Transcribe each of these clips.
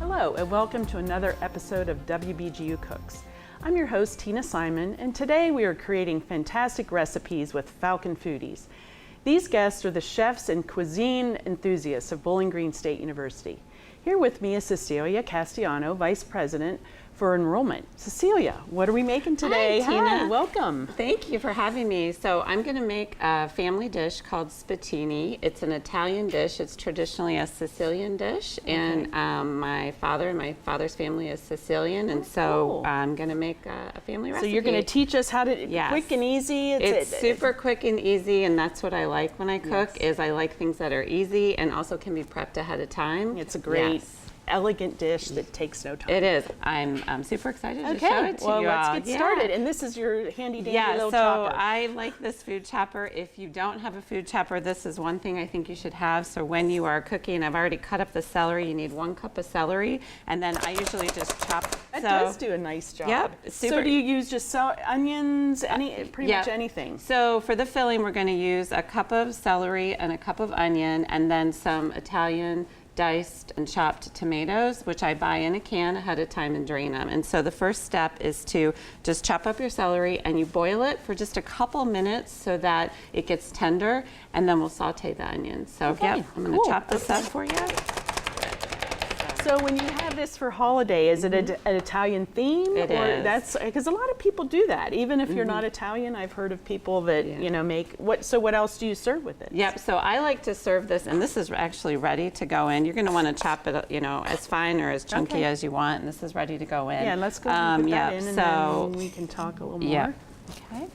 Hello and welcome to another episode of WBGU Cooks. I'm your host Tina Simon, and today we are creating fantastic recipes with Falcon Foodies. These guests are the chefs and cuisine enthusiasts of Bowling Green State University. Here with me is Cecilia Castellano, Vice President for Enrollment. Cecilia, what are we making today? Hi, Tina. Hi, welcome. Thank you for having me. So I'm going to make a family dish called spatini. It's an Italian dish. It's traditionally a Sicilian dish, and my father's family is Sicilian, and so I'm going to make a family recipe. So you're going to teach us how to, quick and easy? It's super quick and easy, and that's what I like when I cook, is I like things that are easy and also can be prepped ahead of time. It's a great, elegant dish that takes no time. It is. I'm super excited to show it to you all. Well, let's get started. And this is your handy dandy little chopper. So I like this food chopper. If you don't have a food chopper, this is one thing I think you should have. So when you are cooking, I've already cut up the celery. You need 1 cup of celery, and then I usually just chop. That does do a nice job. Yep. So do you use just onions, pretty much anything? So for the filling, we're going to use a cup of celery and a cup of onion, and then some Italian diced and chopped tomatoes, which I buy in a can ahead of time and drain them. And so the first step is to just chop up your celery, and you boil it for just a couple minutes so that it gets tender, and then we'll saute the onions. So I'm going to chop this up for you. So when you have this for holiday, is it an Italian theme? It is. That's because a lot of people do that. Even if you're not Italian, I've heard of people that make what. So what else do you serve with it? Yep. So I like to serve this, and this is actually ready to go in. You're going to want to chop it, as fine or as chunky as you want, and this is ready to go in. Yeah, let's go ahead and put that in, and then we can talk a little more. Okay.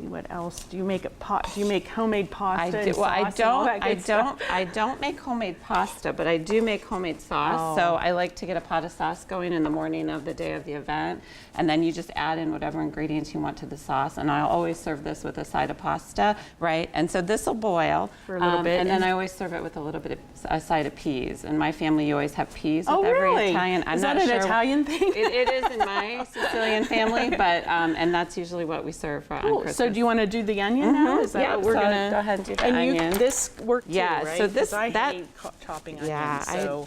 What else do you make? Do you make homemade pasta? I don't make homemade pasta, but I do make homemade sauce. So I like to get a pot of sauce going in the morning of the day of the event, and then you just add in whatever ingredients you want to the sauce. And I'll always serve this with a side of pasta, right? And so this will boil for a little bit, and then I always serve it with a little bit of a side of peas. In my family, you always have peas with every Italian. Is that an Italian thing? It is in my Sicilian family, but and that's usually what we serve on Christmas. So do you want to do the onion now? Is that what we're gonna go ahead and do the onion? This worked too, right? So this I hate chopping onions.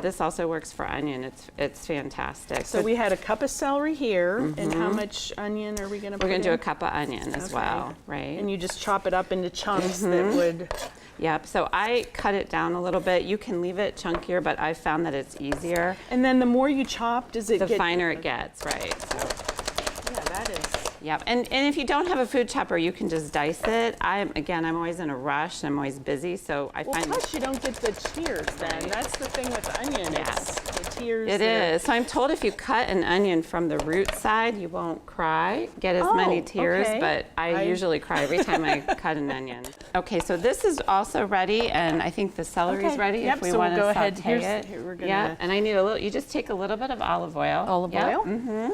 This also works for onion. It's fantastic. So we had a cup of celery here, and how much onion are we gonna put in? We're gonna do a cup of onion as well, right? And you just chop it up into chunks that would. Yep. So I cut it down a little bit. You can leave it chunkier, but I've found that it's easier. And then the more you chop, the finer it gets, right? So. Yeah, that is. Yep, and if you don't have a food chopper, you can just dice it. I'm always in a rush. I'm always busy, so I find. Plus, you don't get the tears then. That's the thing with the onion. It's the tears. It is. So I'm told if you cut an onion from the root side, you won't get as many tears, but I usually cry every time I cut an onion. Okay, so this is also ready, and I think the celery's ready if we want to go ahead. Here we're gonna. And I need a little. You just take a little bit of olive oil. Olive oil. Mm-hmm.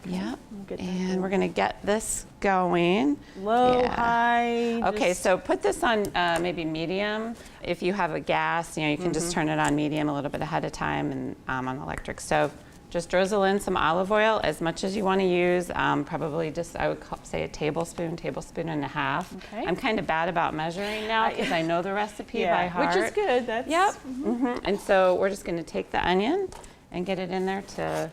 Yeah. And we're gonna get this going. Low, high. Okay, so put this on maybe medium. If you have a gas, you can just turn it on medium a little bit ahead of time, and on an electric stove. Just drizzle in some olive oil, as much as you want to use. Probably just, I would say a tablespoon and a half. Okay. I'm kind of bad about measuring now because I know the recipe by heart. Which is good. That's, And so we're just going to take the onion and get it in there to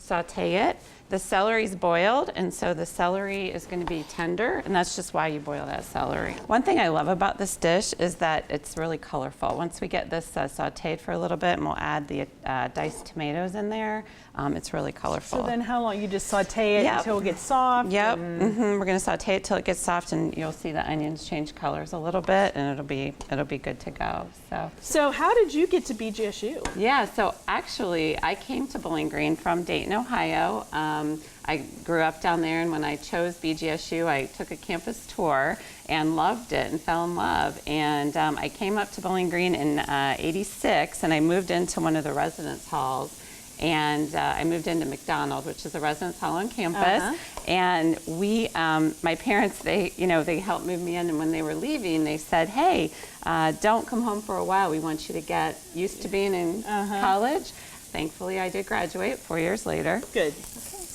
saute it. The celery's boiled, and so the celery is going to be tender, and that's just why you boil that celery. One thing I love about this dish is that it's really colorful. Once we get this sauteed for a little bit, and we'll add the diced tomatoes in there, it's really colorful. So then how long? You just saute it until it gets soft? Yep. We're going to saute it till it gets soft, and you'll see the onions change colors a little bit, and it'll be good to go. So how did you get to BGSU? Yeah, so actually I came to Bowling Green from Dayton, Ohio. I grew up down there, and when I chose BGSU, I took a campus tour and loved it and fell in love. And I came up to Bowling Green in '86, and I moved into one of the residence halls. And I moved into McDonald, which is a residence hall on campus. And we, my parents, they helped move me in. And when they were leaving, they said, "Hey, don't come home for a while. We want you to get used to being in college." Thankfully, I did graduate 4 years later. Good.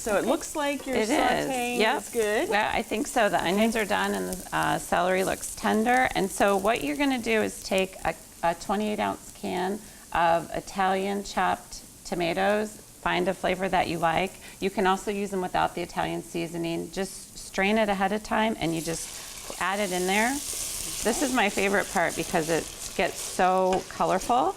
So it looks like your sauteing is good. Well, I think so. The onions are done, and the celery looks tender. And so what you're going to do is take a 28-ounce can of Italian chopped tomatoes. Find a flavor that you like. You can also use them without the Italian seasoning. Just strain it ahead of time and you just add it in there. This is my favorite part because it gets so colorful.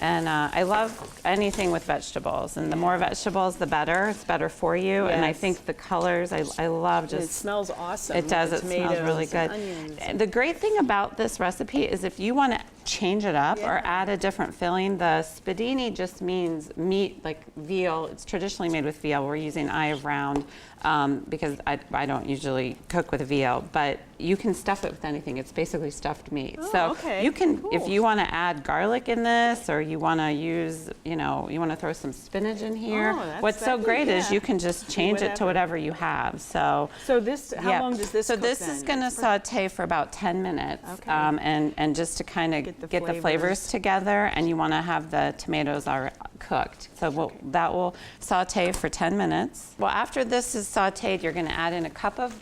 And I love anything with vegetables, and the more vegetables, the better. It's better for you. Yes. And I think the colors, I love just. It smells awesome. It does. It smells really good. The great thing about this recipe is if you want to change it up or add a different filling, the spadini just means meat, like veal. It's traditionally made with veal. We're using eye of round because I don't usually cook with veal, but you can stuff it with anything. It's basically stuffed meat. So you can, if you want to add garlic in this, or you want to use, you want to throw some spinach in here. What's so great is you can just change it to whatever you have. So this, how long does this cook this then? is going to saute for about 10 minutes, and just to kind of get the flavors together, and you want to have the tomatoes are cooked. So that will saute for 10 minutes. Well, after this is sauteed, you're going to add in a cup of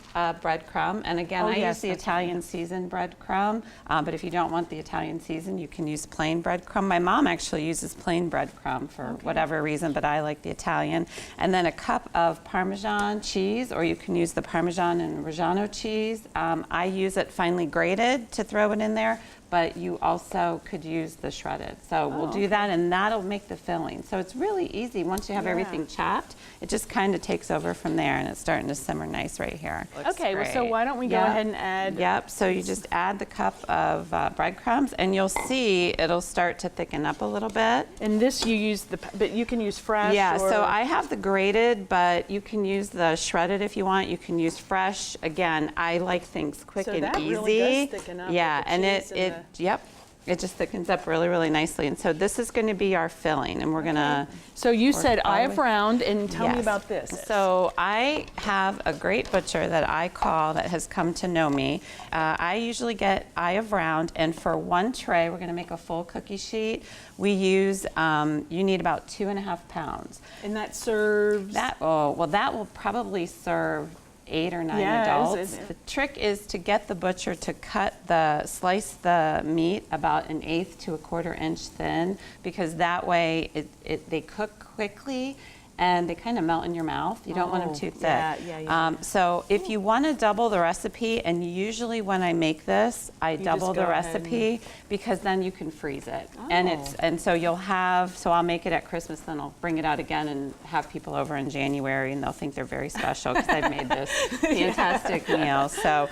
breadcrumb, and again, I use the Italian seasoned breadcrumb, but if you don't want the Italian seasoned, you can use plain breadcrumb. My mom actually uses plain breadcrumb for whatever reason, but I like the Italian. And then a cup of Parmesan cheese, or you can use the Parmesan and Reggiano cheese. I use it finely grated to throw it in there, but you also could use the shredded. So we'll do that, and that'll make the filling. So it's really easy. Once you have everything chopped, it just kind of takes over from there, and it's starting to simmer nice right here. Okay, well, so why don't we go ahead and add... Yep, so you just add the cup of breadcrumbs, and you'll see it'll start to thicken up a little bit. And this you use but you can use fresh? Yeah, so I have the grated, but you can use the shredded if you want. You can use fresh. Again, I like things quick and easy. Really does thicken up. Yeah, and it just thickens up really, really nicely. And so this is going to be our filling, and we're going to... So you said eye of round, and tell me about this. So I have a great butcher that I call that has come to know me. I usually get eye of round, and for one tray, we're going to make a full cookie sheet. We use, you need about 2.5 pounds. And that serves? That will probably serve 8 or 9 adults. The trick is to get the butcher to slice the meat about 1/8 to 1/4 inch thin, because that way they cook quickly and they kind of melt in your mouth. You don't want them too thick. So if you want to double the recipe, and usually when I make this, I double the recipe because then you can freeze it. And so you'll have, so I'll make it at Christmas, then I'll bring it out again and have people over in January, and they'll think they're very special because I've made this fantastic meal. So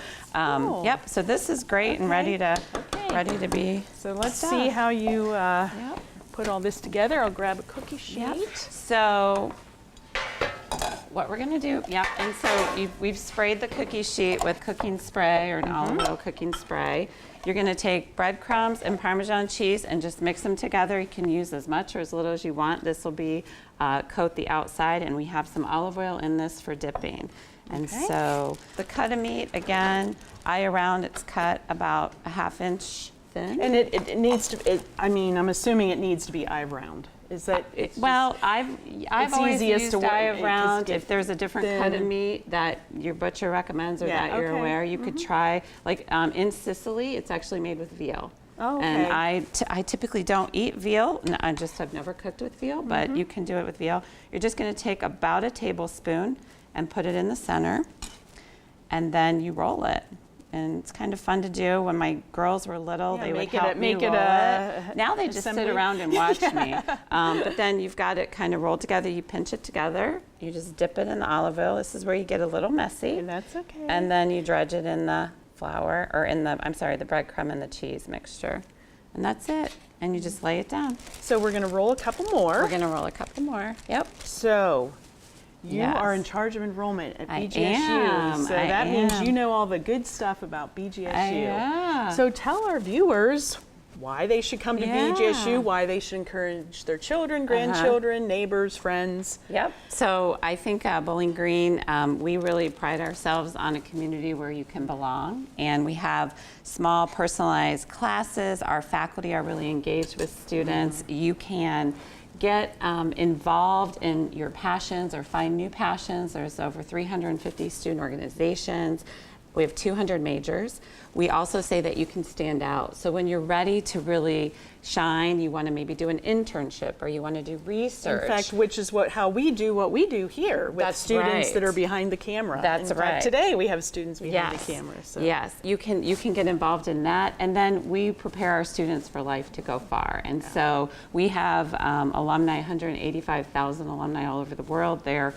yep, so this is great and ready to be. So let's see how you put all this together. I'll grab a cookie sheet. So what we're going to do, and so we've sprayed the cookie sheet with cooking spray or an olive oil cooking spray. You're going to take breadcrumbs and Parmesan cheese and just mix them together. You can use as much or as little as you want. This will be coat the outside, and we have some olive oil in this for dipping. And so the cut of meat, again, eye around, it's cut about 1/2 inch thin. And it needs to, I'm assuming it needs to be eye round. Is that I've always used eye of round. If there's a different cut of meat that your butcher recommends or that you're aware, you could try. Like in Sicily, it's actually made with veal. And I typically don't eat veal. And I've never cooked with veal, but you can do it with veal. You're just going to take about a tablespoon and put it in the center, and then you roll it. And it's kind of fun to do. When my girls were little, they would help me roll it. Now they just sit around and watch me. But then you've got it kind of rolled together. You pinch it together. You just dip it in the olive oil. This is where you get a little messy. And that's okay. And then you dredge it in the flour, or the breadcrumb and the cheese mixture. And that's it. And you just lay it down. So we're going to roll a couple more. We're going to roll a couple more. Yep. So you are in charge of enrollment at BGSU. So that means you know all the good stuff about BGSU. So tell our viewers why they should come to BGSU, why they should encourage their children, grandchildren, neighbors, friends. Yep. So I think Bowling Green, we really pride ourselves on a community where you can belong. And we have small personalized classes. Our faculty are really engaged with students. You can get involved in your passions or find new passions. There's over 350 student organizations. We have 200 majors. We also say that you can stand out. So when you're ready to really shine, you want to maybe do an internship or you want to do research. In fact, which is how we do what we do here with That's students right. that are behind the camera. That's in right. fact, today we have students behind Yes. the camera. So. Yes, you can get involved in that, and then we prepare our students for life to go far. And so we have alumni, 185,000 alumni all over the world. They're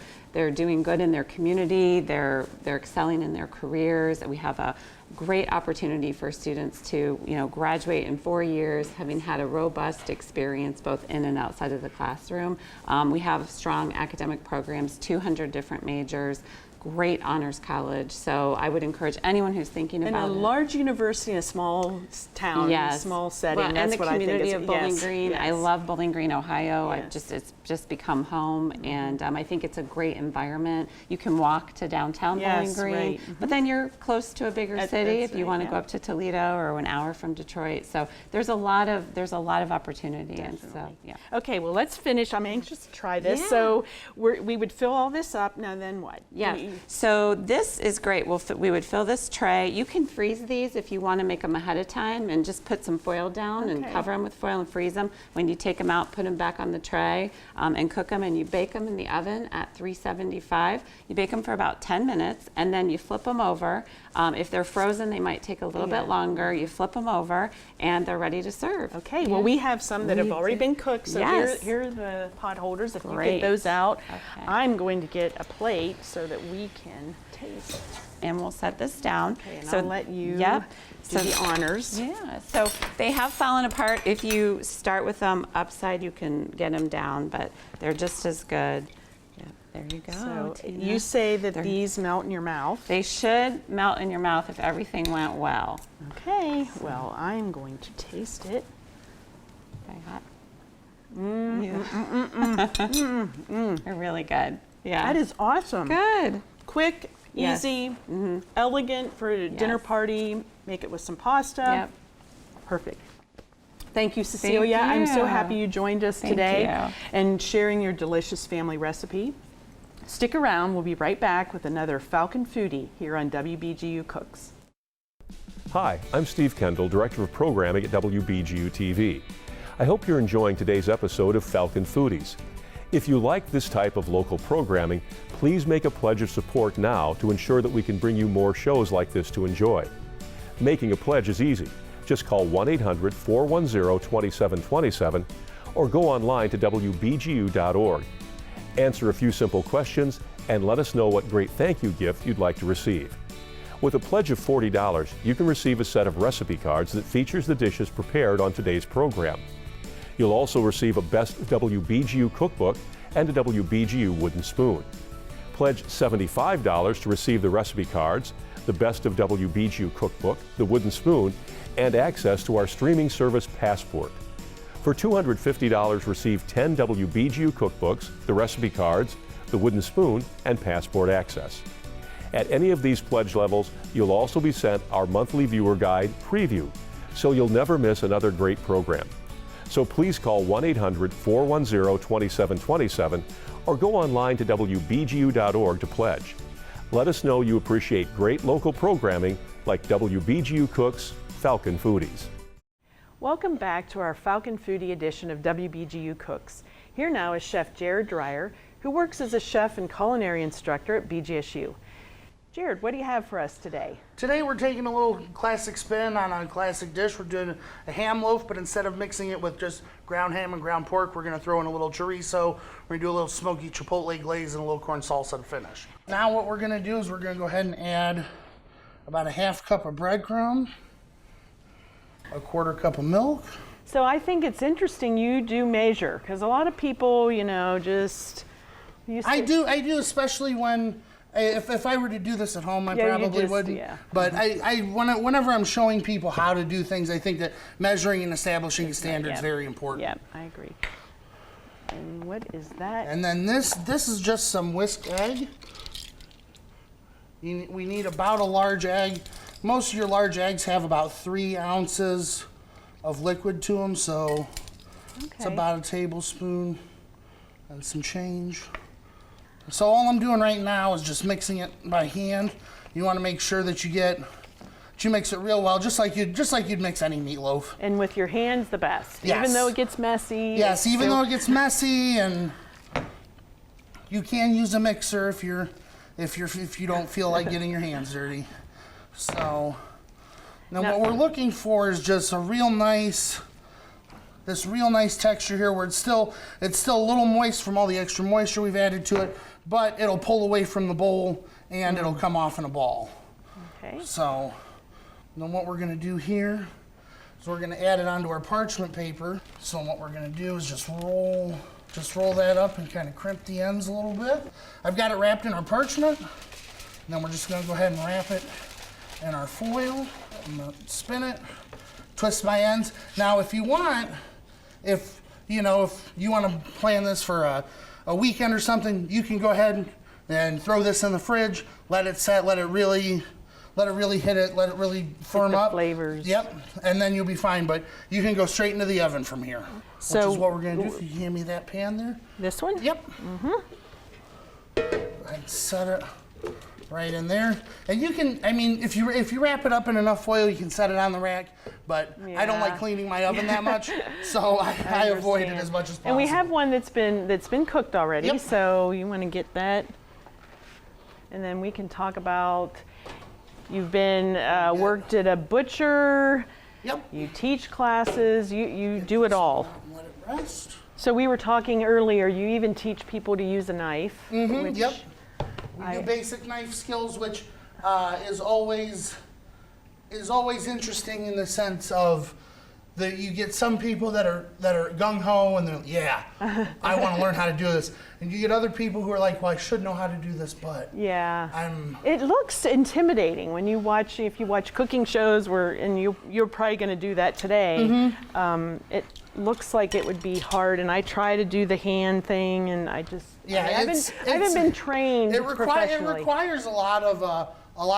doing good in their community. They're excelling in their careers. We have a great opportunity for students to, graduate in 4 years, having had a robust experience both in and outside of the classroom. We have strong academic programs, 200 different majors, great honors college. So I would encourage anyone who's thinking about it. And a large university in a small town, Yes. a small setting. Well, That's and the what I think community is. of Bowling Yes, Green. yes. I love Bowling Green, Ohio. Yes. It's just become home, and I think it's a great environment. You can walk to downtown Yes, Bowling Green, right. but then you're close to a bigger city that's if you right, want to yeah. go up to Toledo or an hour from Detroit. So there's a lot of opportunity, and so yeah. Okay, well, let's finish. I'm anxious to try this. Yeah. So we would fill all this up. Now then what? Yeah, so this is great. We would fill this tray. You can freeze these if you want to make them ahead of time and just put some foil down and Okay. cover them with foil and freeze them. When you take them out, put them back on the tray and cook them, and you bake them in the oven at 375. You bake them for about 10 minutes, and then you flip them over. If they're frozen, they might take a little bit longer. You flip them over, and they're ready to serve. Okay, well, we have some that have We already do. been cooked. So Yes. here are the pot holders. If you Great. get those out, Okay. I'm going to get a plate so that we can taste. And we'll set this down. Okay, and I'll let you Yep. do the honors. Yeah, so they have fallen apart. If you start with them upside, you can get them down, but they're just as good. Yep, there you go. So Tina. you say that They're- these melt in your mouth. They should melt in your mouth if everything went well. Okay, well, I'm going to taste it. Very hot. They're really good. Yeah. That is awesome. good. Quick, Yes. easy, elegant for a dinner Yes. party. Make it with some pasta. Yep. Perfect. Thank you, Cecilia. I'm so you. happy you joined us Thank today you. and sharing your delicious family recipe. Stick around. We'll be right back with another Falcon Foodie here on WBGU Cooks. Hi, I'm Steve Kendall, Director of Programming at WBGU-TV. I hope you're enjoying today's episode of Falcon Foodies. If you like this type of local programming, please make a pledge of support now to ensure that we can bring you more shows like this to enjoy. Making a pledge is easy. Just call 1-800-410-2727 or go online to WBGU.org. Answer a few simple questions and let us know what great thank you gift you'd like to receive. With a pledge of $40, you can receive a set of recipe cards that features the dishes prepared on today's program. You'll also receive a Best WBGU cookbook and a WBGU wooden spoon. Pledge $75 to receive the recipe cards, the Best of WBGU cookbook, the wooden spoon, and access to our streaming service Passport. For $250, receive 10 WBGU cookbooks, the recipe cards, the wooden spoon, and Passport access. At any of these pledge levels, you'll also be sent our monthly viewer guide, Preview, so you'll never miss another great program. So please call 1-800-410-2727 or go online to WBGU.org to pledge. Let us know you appreciate great local programming like WBGU Cooks, Falcon Foodies. Welcome back to our Falcon Foodie edition of WBGU Cooks. Here now is Chef Jared Dreyer, who works as a chef and culinary instructor at BGSU. Jared, what do you have for us today? Today we're taking a little classic spin on a classic dish. We're doing a ham loaf, but instead of mixing it with just ground ham and ground pork, we're going to throw in a little chorizo. We're going to do a little smoky chipotle glaze and a little corn salsa to finish. Now what we're going to do is we're going to go ahead and add about a half cup of breadcrumb, a quarter cup of milk. So I think it's interesting you do measure, because a lot of people, just... I do, especially when... If I were to do this at home, I probably wouldn't. Yeah. But whenever I'm showing people how to do things, I think that measuring and establishing a standard is very important. Yeah, I agree. And what is that? And then this is just some whisked egg. We need about a large egg. Most of your large eggs have about 3 ounces of liquid to them, so it's about a tablespoon and some change. So all I'm doing right now is just mixing it by hand. You want to make sure that you mix it real well, just like you'd mix any meatloaf. And with your hands, the best. Yes. Even though it gets messy. Yes, even though it gets messy, and you can use a mixer if you don't feel like getting your hands dirty. So now what we're looking for is just this real nice texture here, where it's still a little moist from all the extra moisture we've added to it, but it'll pull away from the bowl and it'll come off in a ball. Okay. So then what we're going to do here is we're going to add it onto our parchment paper. So what we're going to do is just roll that up and kind of crimp the ends a little bit. I've got it wrapped in our parchment. And then we're just going to go ahead and wrap it in our foil. I'm going to spin it, twist my ends. Now if you want to plan this for a weekend or something, you can go ahead and throw this in the fridge, let it set, let it really hit it, let it really firm up. Flavors. Yep, and then you'll be fine. But you can go straight into the oven from here, which is what we're going to do. If you hand me that pan there. This one? Yep. I'd set it right in there, and you can. I mean, if you wrap it up in enough foil, you can set it on the rack. But I don't like cleaning my oven that much, so I avoid it as much as possible. And we have one that's been cooked already. Yep. So you want to get that, and then we can talk about. You've been worked at a butcher. Yep. You teach classes. You do it all. Let it rest. So we were talking earlier. You even teach people to use a knife. Mm-hmm. Yep. We do basic knife skills, which is always interesting in the sense of that you get some people that are gung ho and they're I want to learn how to do this, and you get other people who are like, well, I should know how to do this, but it looks intimidating when you watch. If you watch cooking shows, you're probably going to do that today. It looks like it would be hard, and I try to do the hand thing, and I haven't been trained professionally. It requires a lot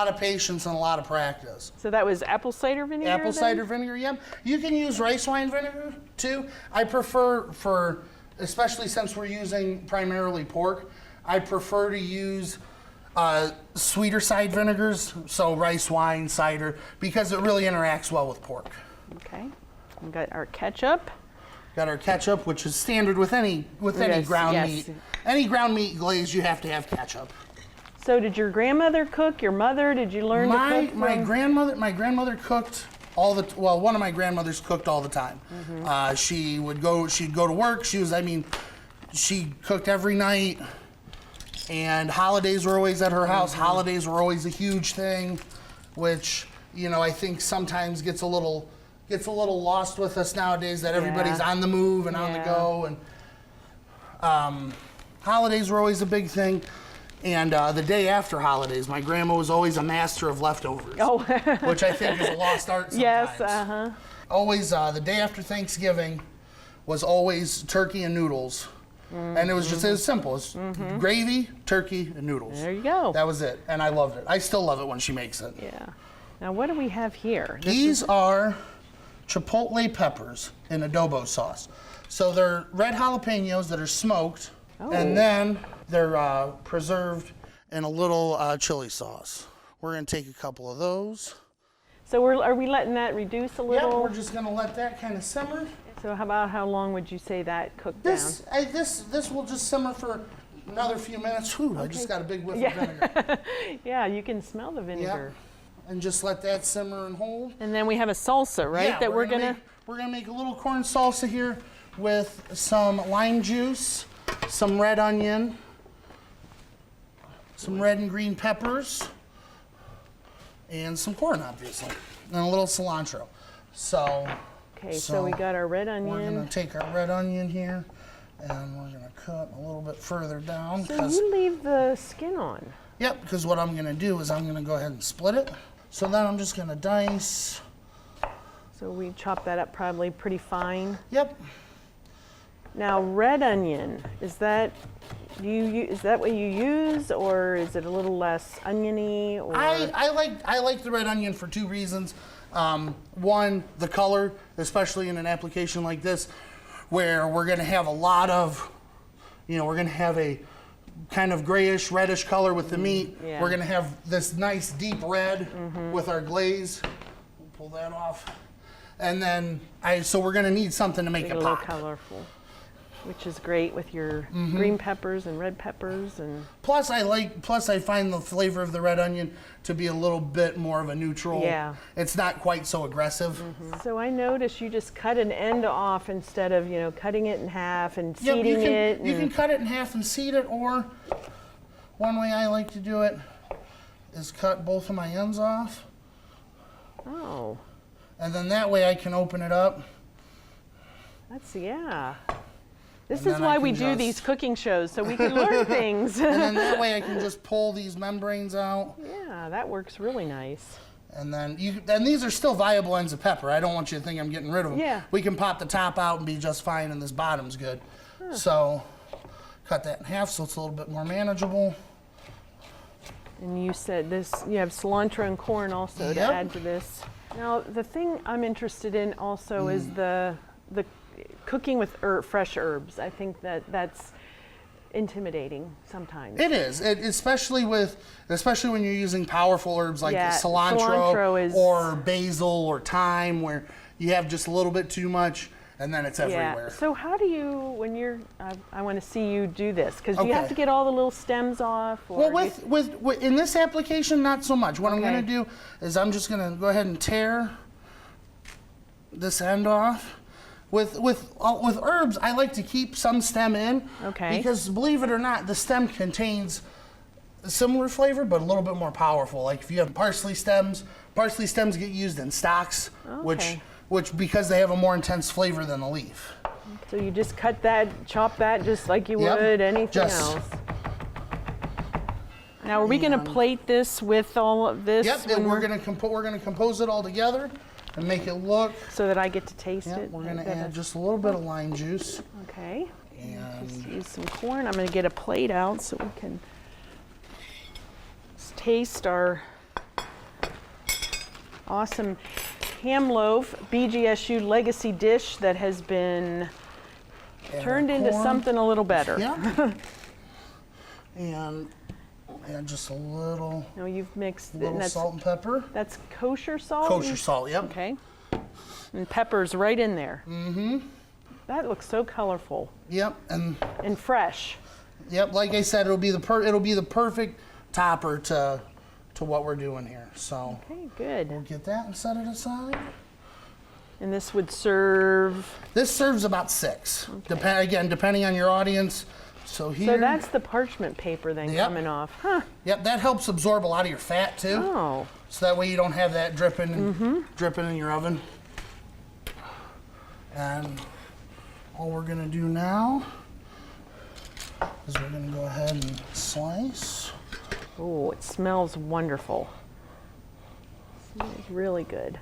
of patience and a lot of practice. So that was apple cider vinegar. Apple cider vinegar, yeah. You can use rice wine vinegar too. I prefer, especially since we're using primarily pork, I prefer to use sweeter side vinegars, so rice wine, cider, because it really interacts well with pork. Okay, we got our ketchup. Got our ketchup, which is standard with any ground meat. Any ground meat glaze, you have to have ketchup. So did your grandmother cook? Your mother? Did you learn to cook? My grandmother cooked one of my grandmothers cooked all the time. She'd go to work. She cooked every night, and holidays were always at her house. Holidays were always a huge thing, which I think sometimes gets a little lost with us nowadays, that everybody's on the move and on the go, and holidays were always a big thing. And the day after holidays, my grandma was always a master of leftovers, which I think is a lost art sometimes. Yes, Always the day after Thanksgiving was always turkey and noodles. And it was just as simple as gravy, turkey, and noodles. There you go. That was it, and I loved it. I still love it when she makes it. Yeah. Now what do we have here? These are chipotle peppers in adobo sauce. So they're red jalapenos that are smoked, and then they're preserved in a little chili sauce. We're going to take a couple of those. So are we letting that reduce a little? Yeah, we're just going to let that kind of simmer. So how long would you say that cooked down? This will just simmer for another few minutes. Ooh, I just got a big whiff of vinegar. Yeah, you can smell the vinegar. Yeah. And just let that simmer and hold. And then we have a salsa, right? Yeah, we're gonna make a little corn salsa here with some lime juice, some red onion, some red and green peppers, and some corn, obviously, and a little cilantro. So we got our red onion. We're gonna take our red onion here, and we're gonna cut a little bit further down. So you leave the skin on. Yep, because what I'm gonna do is I'm gonna go ahead and split it. So then I'm just gonna dice. So we chop that up probably pretty fine. Yep. Now red onion, is that what you use, or is it a little less oniony? Or I like the red onion for two reasons. One, the color, especially in an application like this, where we're going to have a lot of, we're going to have a kind of grayish, reddish color with the meat. Yeah. We're gonna have this nice deep red with our glaze. We'll pull that off. And then, so we're gonna need something to make Make it it a little pop. colorful, which is great with your green peppers and red peppers and. Plus I find the flavor of the red onion to be a little bit more of a neutral. Yeah. It's not quite so aggressive. So I noticed you just cut an end off instead of, cutting it in half and Yep, seeding it. you can cut it in half and seed it, or one way I like to do it is cut both of my ends off. Oh, And then that way I can open it up. yeah. This And is then I why can we do just- these cooking shows, so we can learn things. And then that way I can just pull these membranes out. Yeah, that works really nice. And then and these are still viable ends of pepper. I don't want you to think I'm getting rid of them. Yeah. We can pop the top out and be just fine, and this bottom's good. So cut that in half so it's a little bit more manageable. And you said you have cilantro and corn also to Yep. add to this. Now, the thing I'm interested in also is the cooking with fresh herbs. I think that's intimidating sometimes. It is, especially when you're using powerful herbs like Yeah, cilantro cilantro is- or basil or thyme, where you have just a little bit too much, and then it's everywhere. So how do you, when you're, I want to see you do this, because you have Okay. to get all the little stems off? Or Well, with in this application, not so much. What I'm Okay. going to do is I'm just going to go ahead and tear this end off. With herbs, I like to keep some stem in. Okay. Because believe it or not, the stem contains a similar flavor, but a little bit more powerful. Like if you have parsley stems get used in stocks, Okay. which because they have a more intense flavor than the leaf. So you just chop that just like you Yep, would anything just- else. Now, are we going to plate this with all of this? Yep, when and we're gonna compose it all together and make it look. so that I get to taste Yep, it? we're gonna That add is- just a little bit of lime juice. Okay. And Just use some corn. I'm going to get a plate out so we can taste our awesome ham loaf BGSU legacy dish that has been add turned our into corn. something a little better. Yeah. And add just a little Now you've mixed it, and that's, salt and pepper. that's kosher salt? Kosher salt, yep. Okay. And pepper's right in there. Mm-hmm. That looks so colorful Yep, and and fresh. yep, like I said, it'll be the perfect topper to what we're doing here. So Okay, good. we'll get that and set it aside. And this would serve, This serves about 6. Depending on your audience. So here. so that's the parchment paper then Yep. coming off. Huh. Yep, that helps absorb a lot of your fat too. Oh. So that way you don't have that dripping in your oven. And all we're gonna do now is we're gonna go ahead and slice. Oh, it smells wonderful. Smells really good.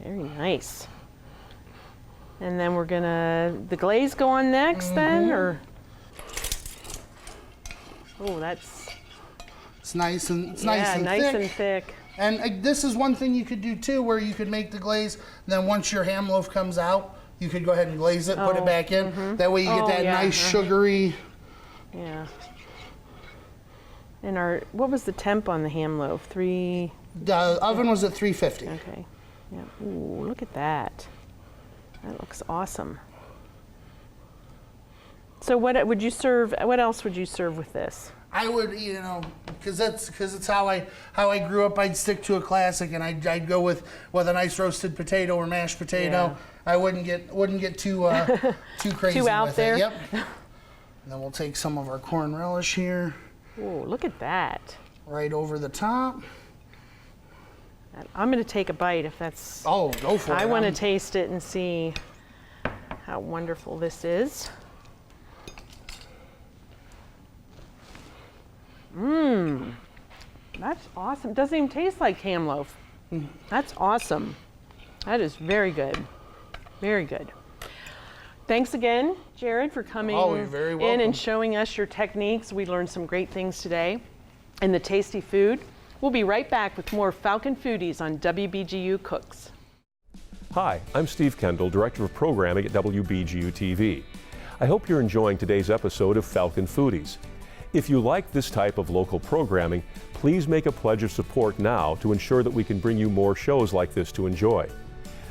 Very nice. And then we're gonna, the glaze go on next then, or? Oh, that's, It's nice and yeah, nice thick. and thick. And this is one thing you could do too, where you could make the glaze. And then once your ham loaf comes out, you could go ahead and glaze it, put it back in. That way you get Oh, that yeah, nice sugary. Yeah. And what was the temp on the ham loaf? The oven was at 350. Okay. Yeah. Ooh, look at that. That looks awesome. So what would you serve? What else would you serve with this? I would, because it's how I grew up. I'd stick to a classic, and I'd go with a nice roasted potato or mashed potato. Yeah. I wouldn't get too crazy Too out with there? it. Yep. And then we'll take some of our corn relish here, Oh, look at that. right over the top. I'm going to take a bite if that's. Oh, go for it. I want to I'm- taste it and see how wonderful this is. Mmm. That's awesome. Doesn't even taste like ham loaf. That's awesome. That is very good. Very good. Thanks again, Jared, for coming Oh, you're very in welcome. and showing us your techniques. We learned some great things today and the tasty food. We'll be right back with more Falcon Foodies on WBGU Cooks. Hi, I'm Steve Kendall, Director of Programming at WBGU-TV. I hope you're enjoying today's episode of Falcon Foodies. If you like this type of local programming, please make a pledge of support now to ensure that we can bring you more shows like this to enjoy.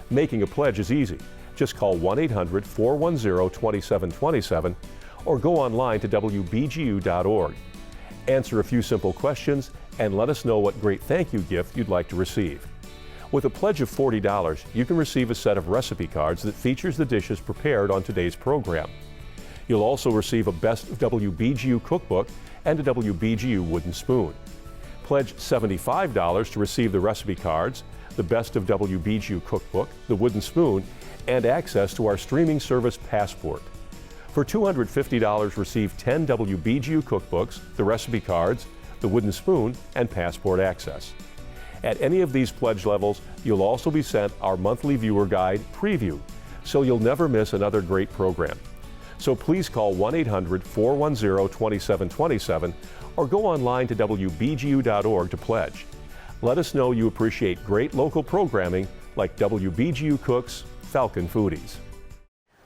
Making a pledge is easy. Just call 1-800-410-2727 or go online to WBGU.org. Answer a few simple questions and let us know what great thank you gift you'd like to receive. With a pledge of $40, you can receive a set of recipe cards that features the dishes prepared on today's program. You'll also receive a Best of WBGU cookbook and a WBGU wooden spoon. Pledge $75 to receive the recipe cards, the Best of WBGU cookbook, the wooden spoon, and access to our streaming service Passport. For $250, receive 10 WBGU cookbooks, the recipe cards, the wooden spoon, and Passport access. At any of these pledge levels, you'll also be sent our monthly viewer guide, Preview, so you'll never miss another great program. So please call 1-800-410-2727 or go online to WBGU.org to pledge. Let us know you appreciate great local programming like WBGU Cooks, Falcon Foodies.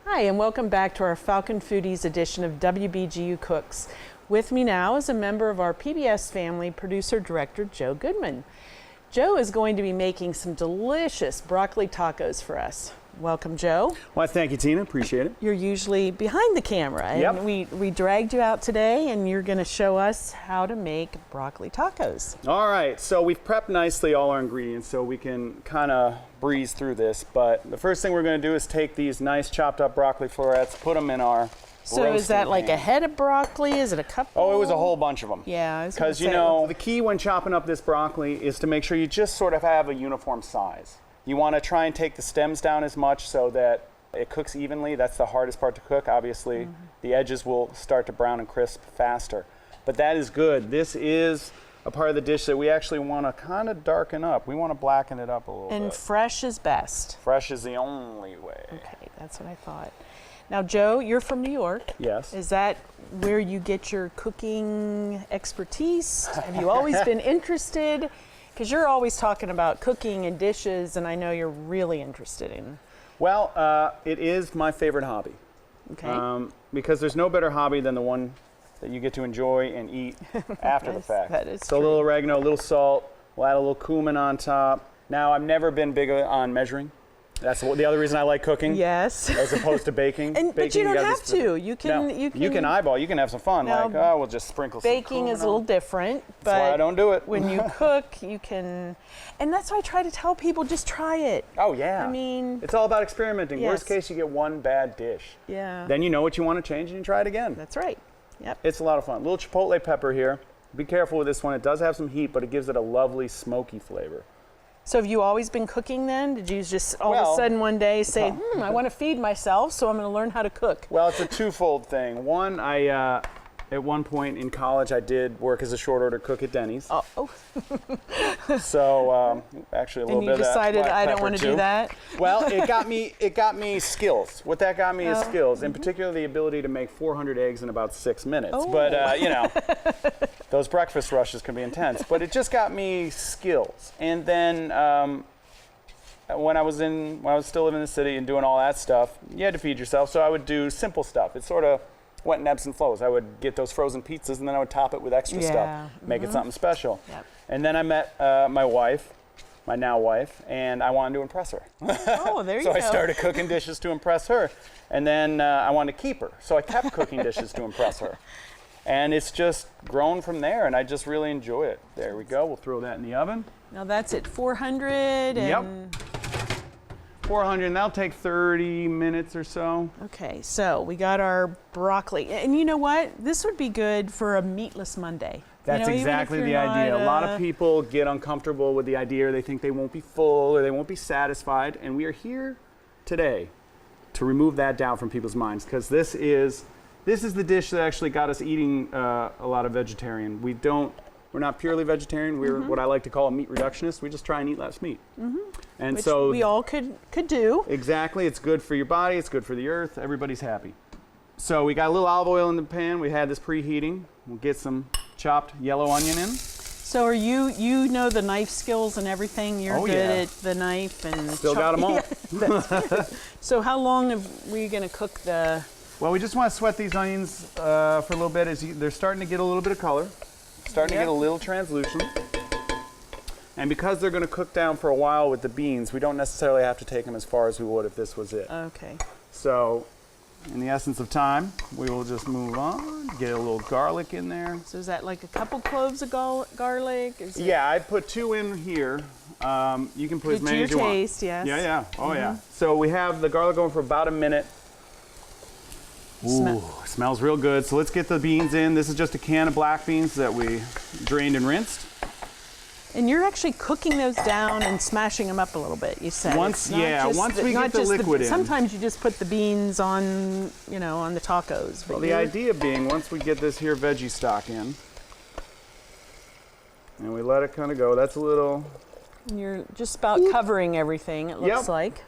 Hi, and welcome back to our Falcon Foodies edition of WBGU Cooks. With me now is a member of our PBS family, producer-director Joe Goodman. Joe is going to be making some delicious broccoli tacos for us. Welcome, Joe. Well, thank you, Tina. Appreciate it. You're usually behind the camera, and we dragged you out today, and you're going to show us how to make broccoli tacos. All right, so we've prepped nicely all our ingredients so we can kind of breeze through this, but the first thing we're going to do is take these nice chopped up broccoli florets, put them in our So is that like a head of broccoli? Is it a couple? Oh, it was a whole bunch of them. Yeah. Because, you know, the key when chopping up this broccoli is to make sure you just sort of have a uniform size. You want to try and take the stems down as much so that it cooks evenly. That's the hardest part to cook. Obviously, the edges will start to brown and crisp faster. But that is good. This is a part of the dish that we actually want to kind of darken up. We want to blacken it up a little bit. And fresh is best. Fresh is the only way. Okay, that's what I thought. Now, Joe, you're from New York. Yes. Is that where you get your cooking expertise? Have you always been interested? Because you're always talking about cooking and dishes, and I know you're really interested in. Well, it is my favorite hobby. Okay. Because there's no better hobby than the one that you get to enjoy and eat after the fact. That is so true. a little oregano, a little salt, we'll add a little cumin on top. Now, I've never been big on measuring. That's the other reason I like cooking. Yes. As opposed to baking. But you don't have to. You can eyeball. You can have some fun. Now, Like, oh, we'll just sprinkle some baking is a little different. But that's why I don't do it. When you cook, you can, and that's why I try to tell people, just try it. Oh, yeah. I mean, it's all about experimenting. Yes. Worst case, you get one bad dish. Yeah. Then you know what you want to change and you try it again. That's right. Yep. It's a lot of fun. A little chipotle pepper here. Be careful with this one. It does have some heat, but it gives it a lovely smoky flavor. So have you always been cooking then? Did you just all of a sudden one day say, I want to feed myself, so I'm going to learn how to cook? Well, it's a twofold thing. One, at one point in college, I did work as a short order cook at Denny's. Oh. So actually a little And bit you of that decided black I don't pepper, want to too. do that? Well, it got me skills. What that got me is skills, in particular the ability to make 400 eggs in about 6 minutes. Oh. But you know, those breakfast rushes can be intense. But it just got me skills. And then when I was still living in the city and doing all that stuff, you had to feed yourself. So I would do simple stuff. It sort of went in ebbs and flows. I would get those frozen pizzas and then I would top it with extra stuff, make it something special. Yep. And then I met my wife, my now wife, and I wanted to impress her. Oh, there you So go. I started cooking dishes to impress her. And then I wanted to keep her. So I kept cooking dishes to impress her. And it's just grown from there, and I just really enjoy it. There we go. We'll throw that in the oven. Now that's at 400 and... Yep. 400, and that'll take 30 minutes or so. Okay, so we got our broccoli. And you know what? This would be good for a meatless Monday. That's exactly the idea. A lot of people get uncomfortable with the idea, or they think they won't be full, or they won't be satisfied, and we are here today to remove that doubt from people's minds, because this is the dish that actually got us eating a lot of vegetarian. We're not purely vegetarian. We're what I like to call a meat reductionist. We just try and eat less meat. And Which so we all could do. Exactly. It's good for your body. It's good for the earth. Everybody's happy. So we got a little olive oil in the pan. We had this preheating. We'll get some chopped yellow onion in. So are you know the knife skills and everything? You're good at the knife and Still got them all. That's good. So how long are we going to cook the Well, we just want to sweat these onions for a little bit. They're starting to get a little bit of color, starting to get a little translucent. And because they're going to cook down for a while with the beans, we don't necessarily have to take them as far as we would if this was it. Okay. So, in the essence of time, we will just move on, get a little garlic in there. So is that like a couple cloves of garlic? Yeah, I put 2 in here. You can put as many as you want. To your taste, yes. Yeah. Oh, yeah. So we have the garlic going for about a minute. Ooh, smells real good. So let's get the beans in. This is just a can of black beans that we drained and rinsed. And you're actually cooking those down and smashing them up a little bit, you said. Once we get the liquid in. Sometimes you just put the beans on, on the tacos. Well, the idea being, once we get this here veggie stock in, and we let it kind of go, that's a little... And you're just about covering everything, it looks like.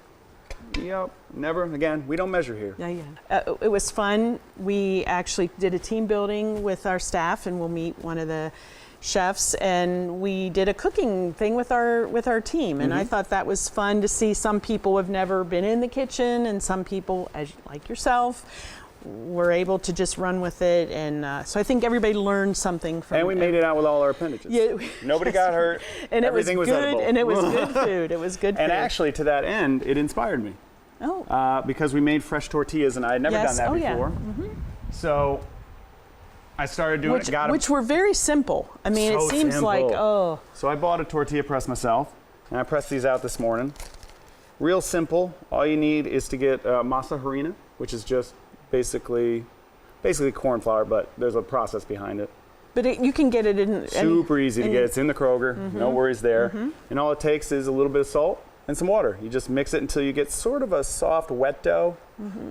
Yep, never, again, we don't measure here. Yeah. It was fun. We actually did a team building with our staff, and we'll meet one of the chefs, and we did a cooking thing with our team, and I thought that was fun to see. Some people have never been in the kitchen, and some people, like yourself, were able to just run with it, and so I think everybody learned something from it. And we made it out with all our appendages. Yeah, nobody got hurt. And everything was edible. And it was good food. It was good food. And actually, to that end, it inspired me. Oh. Because we made fresh tortillas, and I had never done that before. Yeah. So I started doing it. Which were very simple. I mean, So it seems simple. like, oh. So I bought a tortilla press myself, and I pressed these out this morning. Real simple. All you need is to get masa harina, which is just basically corn flour, but there's a process behind it. But you can get it in... Super easy to get. It's in the Kroger. No worries there. And all it takes is a little bit of salt and some water. You just mix it until you get sort of a soft, wet dough.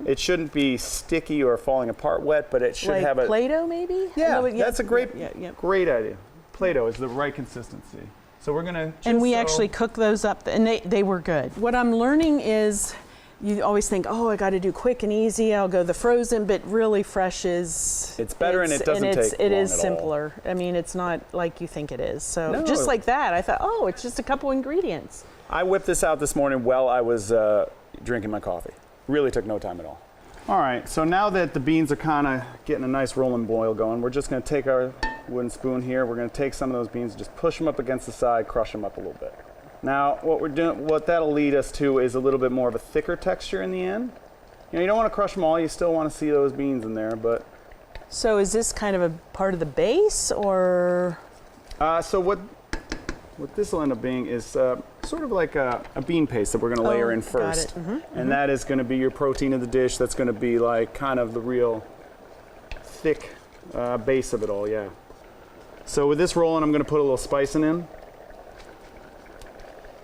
It shouldn't be sticky or falling apart wet, but it should have a... Play-Doh, maybe? Yeah, that's a great idea. Play-Doh is the right consistency. So we're going to... And we actually cooked those up, and they were good. What I'm learning is... You always think, oh, I got to do quick and easy. I'll go the frozen, but really fresh is... It's better, and it doesn't take long It is at all. simpler. I mean, it's not like you think it is. So just like that, I thought, oh, it's just a couple ingredients. I whipped this out this morning while I was drinking my coffee. Really took no time at all. All right, so now that the beans are kind of getting a nice rolling boil going, we're just going to take our wooden spoon here. We're going to take some of those beans and just push them up against the side, crush them up a little bit. Now, what that'll lead us to is a little bit more of a thicker texture in the end. You don't want to crush them all. You still want to see those beans in there, but... So is this kind of a part of the base, or...? So what this will end up being is sort of like a bean paste that we're going to layer in first. And that is going to be your protein of the dish. That's going to be like kind of the real thick base of it all, yeah. So with this rolling, I'm going to put a little spicing in.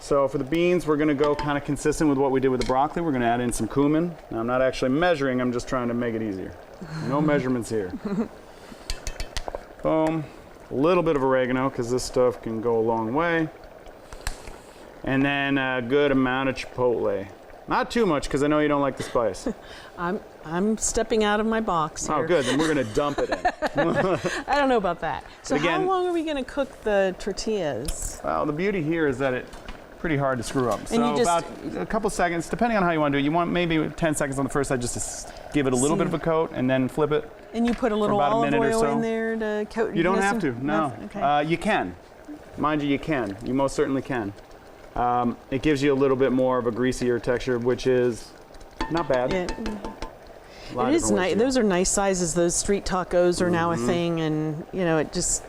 So for the beans, we're going to go kind of consistent with what we did with the broccoli. We're going to add in some cumin. Now, I'm not actually measuring. I'm just trying to make it easier. No measurements here. Boom. A little bit of oregano, because this stuff can go a long way. And then a good amount of chipotle. Not too much, because I know you don't like the spice. I'm stepping out of my box here. Oh, good. Then we're going to dump it in. I don't know about that. So again, how long are we going to cook the tortillas? Well, the beauty here is that it's pretty hard to screw up. So about a couple seconds, depending on how you want to do it. You want maybe 10 seconds on the first side just to give it a little bit of a coat and then flip it. And you put a little olive oil in there to coat? You don't have to, no. Okay. You can. Mind you can. You most certainly can. It gives you a little bit more of a greasier texture, which is not bad. Yeah. It is nice. Those are nice sizes. Those street tacos are now a thing, and it just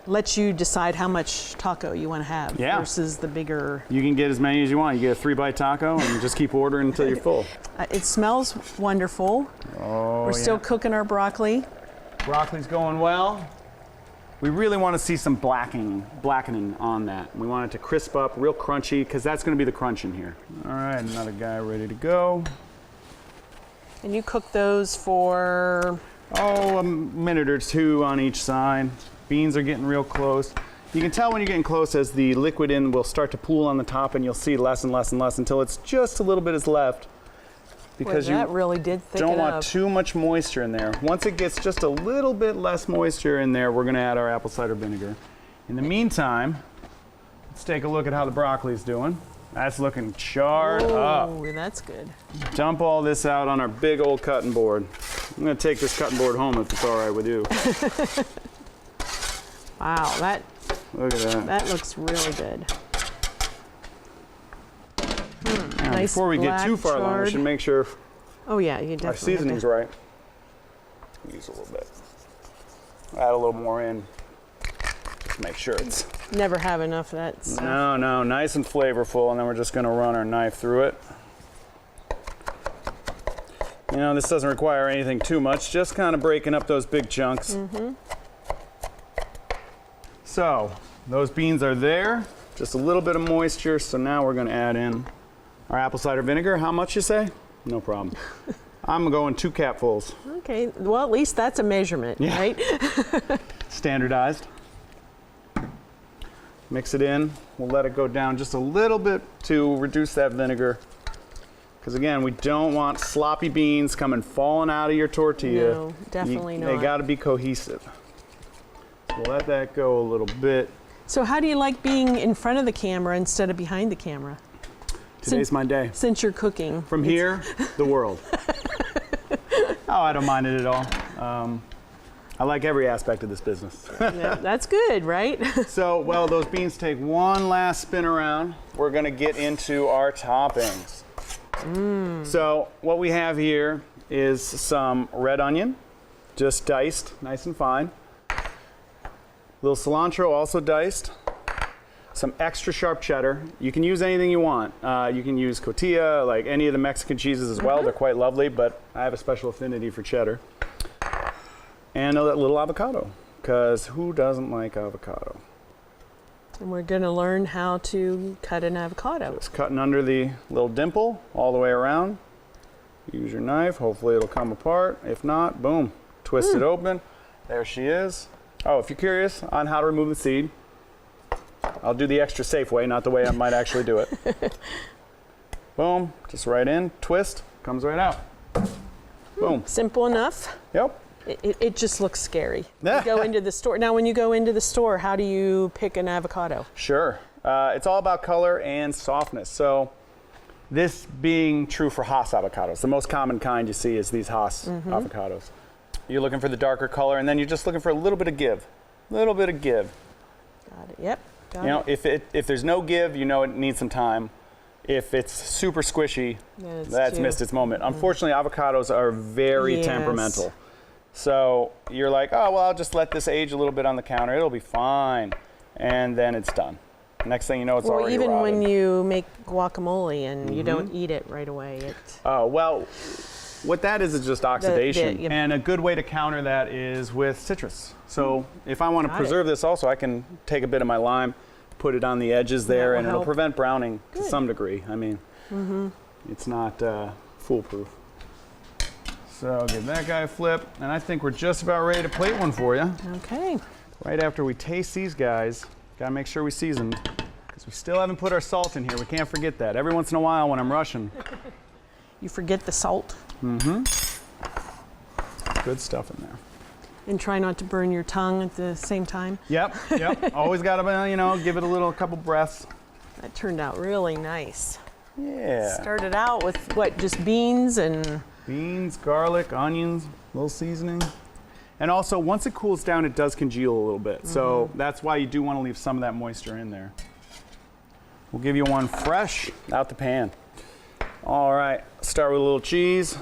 lets you decide how much taco you want to have versus the bigger. You can get as many as you want. You get a 3-bite taco and just keep ordering until you're full. It smells wonderful. Oh, We're still cooking our broccoli. Broccoli's going well. We really want to see some blackening on that. We want it to crisp up, real crunchy, because that's going to be the crunch in here. All right, another guy ready to go. And you cook those for? Oh, a minute or two on each side. Beans are getting real close. You can tell when you're getting close as the liquid will start to pool on the top, and you'll see less and less and less until it's just a little bit is left. Because that really did thicken don't want too much moisture in there. Once it gets just a little bit less moisture in there, we're going to add our apple cider vinegar. In the meantime, let's take a look at how the broccoli's doing. That's looking charred up. Oh, that's good. Dump all this out on our big old cutting board. I'm gonna take this cutting board home if it's all right with you. Wow, that Look at that. that looks really good. Now, Nice before we get too black far along, we chard. should make sure Oh yeah, you our definitely have seasoning's to- right. Use a little bit. Add a little more in. Just make sure it's Never have enough of that stuff. no, nice and flavorful, and then we're just gonna run our knife through it. You know, this doesn't require anything too much, just kind of breaking up those big chunks. So, those beans are there, just a little bit of moisture, so now we're gonna add in our apple cider vinegar. How much you say? No problem. I'm going 2 capfuls, Okay, well at least that's a measurement, Yeah. right? standardized. Mix it in, we'll let it go down just a little bit to reduce that vinegar. Because again, we don't want sloppy beans coming falling out of your tortilla. No, definitely They not. got to be cohesive. So we'll let that go a little bit. So how do you like being in front of the camera instead of behind the camera? Today's my day. Since you're cooking. From here, the world. Oh, I don't mind it at all. I like every aspect of this business. Yeah, that's good, right? So, well, those beans take one last spin around. We're gonna get into our toppings. So, what we have here is some red onion, just diced, nice and fine. Little cilantro, also diced. Some extra sharp cheddar. You can use anything you want. You can use cotija, like any of the Mexican cheeses as well. They're quite lovely, but I have a special affinity for cheddar. And a little avocado, because who doesn't like avocado? And we're gonna learn how to cut an avocado. Just cutting under the little dimple all the way around. Use your knife, hopefully it'll come apart. If not, boom, twist it open. There she is. Oh, if you're curious on how to remove the seed, I'll do the extra safe way, not the way I might actually do it. Boom, just right in, twist, comes right out. Boom, Simple enough. yep. It just looks scary. You go into the store. Now, when you go into the store, how do you pick an avocado? Sure. It's all about color and softness. So this being true for Hass avocados, the most common kind you see is these Hass avocados. You're looking for the darker color, and then you're just looking for a little bit of give. A little bit of give. Got it. Yep. Got You know, it. if there's no give, you know it needs some time. If it's super squishy, Yeah, it's that's too- missed its moment. Unfortunately, avocados are very Yes. temperamental. So you're like, oh, well, I'll just let this age a little bit on the counter. It'll be fine. And then it's done. Next thing you know, it's Or already even rotted. when you make guacamole and you don't eat it right away. Oh, well, what that is just oxidation. yeah. And a good way to counter that is with citrus. So if I want to Got preserve this also, I can take a bit of my lime, put it on the edges there, will and it'll help. prevent browning to Good. some degree. I mean, it's not foolproof. So give that guy a flip, and I think we're just about ready to plate one for you. Okay. Right after we taste these guys, gotta make sure we seasoned, because we still haven't put our salt in here. We can't forget that. Every once in a while when I'm rushing, You forget the salt good stuff in there. and try not to burn your tongue at the same time. Yep. Always gotta, give it a couple breaths. That turned out really nice. Yeah. Started out with what, just beans and Beans, garlic, onions, a little seasoning. And also, once it cools down, it does congeal a little bit. So that's why you do want to leave some of that moisture in there. We'll give you one fresh out the pan. All right, start with a little cheese.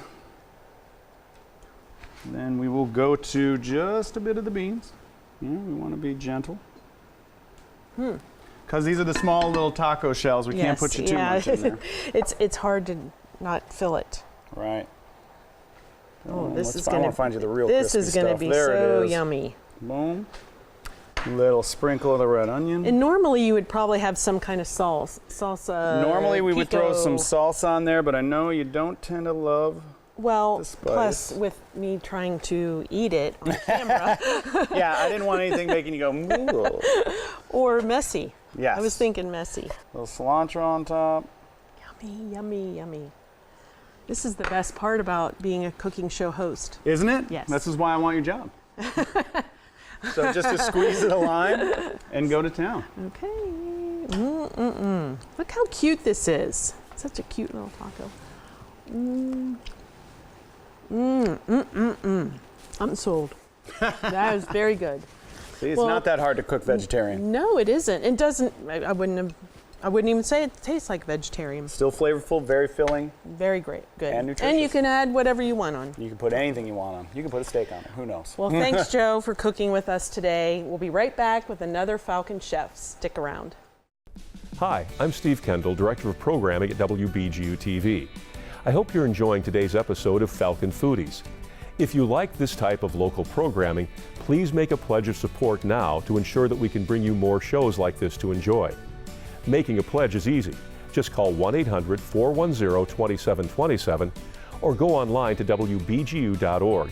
Then we will go to just a bit of the beans. Yeah, we want to be gentle. Because these are the small little taco shells. We can't put you too much in there. it's hard to not fill it. Right. Oh, this is I gonna want to find you the real This crispy is gonna stuff. be There so it is. yummy. Boom. Little sprinkle of the red onion. And normally you would probably have some kind of salsa. Normally we would throw pico. some salsa on there, but I know you don't tend to love. Well, the spice. plus with me trying to eat it on camera Yeah, I didn't want anything making you go, "Ooh." or messy. Yes. I was thinking messy. Little cilantro on top. Yummy, yummy, yummy. This is the best part about being a cooking show host. Isn't it? Yes. This is why I want your job. So just to squeeze it a line and go to town. Okay. Look how cute this is. Such a cute little taco. I'm sold. That is very good. See, it's Well, not that hard to cook vegetarian. No, it isn't. It doesn't. I wouldn't even say it tastes like vegetarian. Still flavorful, very filling. Very great. Good. And nutritious. And you can add whatever you want on. You can put anything you want on. You can put a steak on it. Who knows? Well, thanks, Joe, for cooking with us today. We'll be right back with another Falcon chef. Stick around. Hi, I'm Steve Kendall, Director of Programming at WBGU-TV. I hope you're enjoying today's episode of Falcon Foodies. If you like this type of local programming, please make a pledge of support now to ensure that we can bring you more shows like this to enjoy. Making a pledge is easy. Just call 1-800-410-2727 or go online to WBGU.org.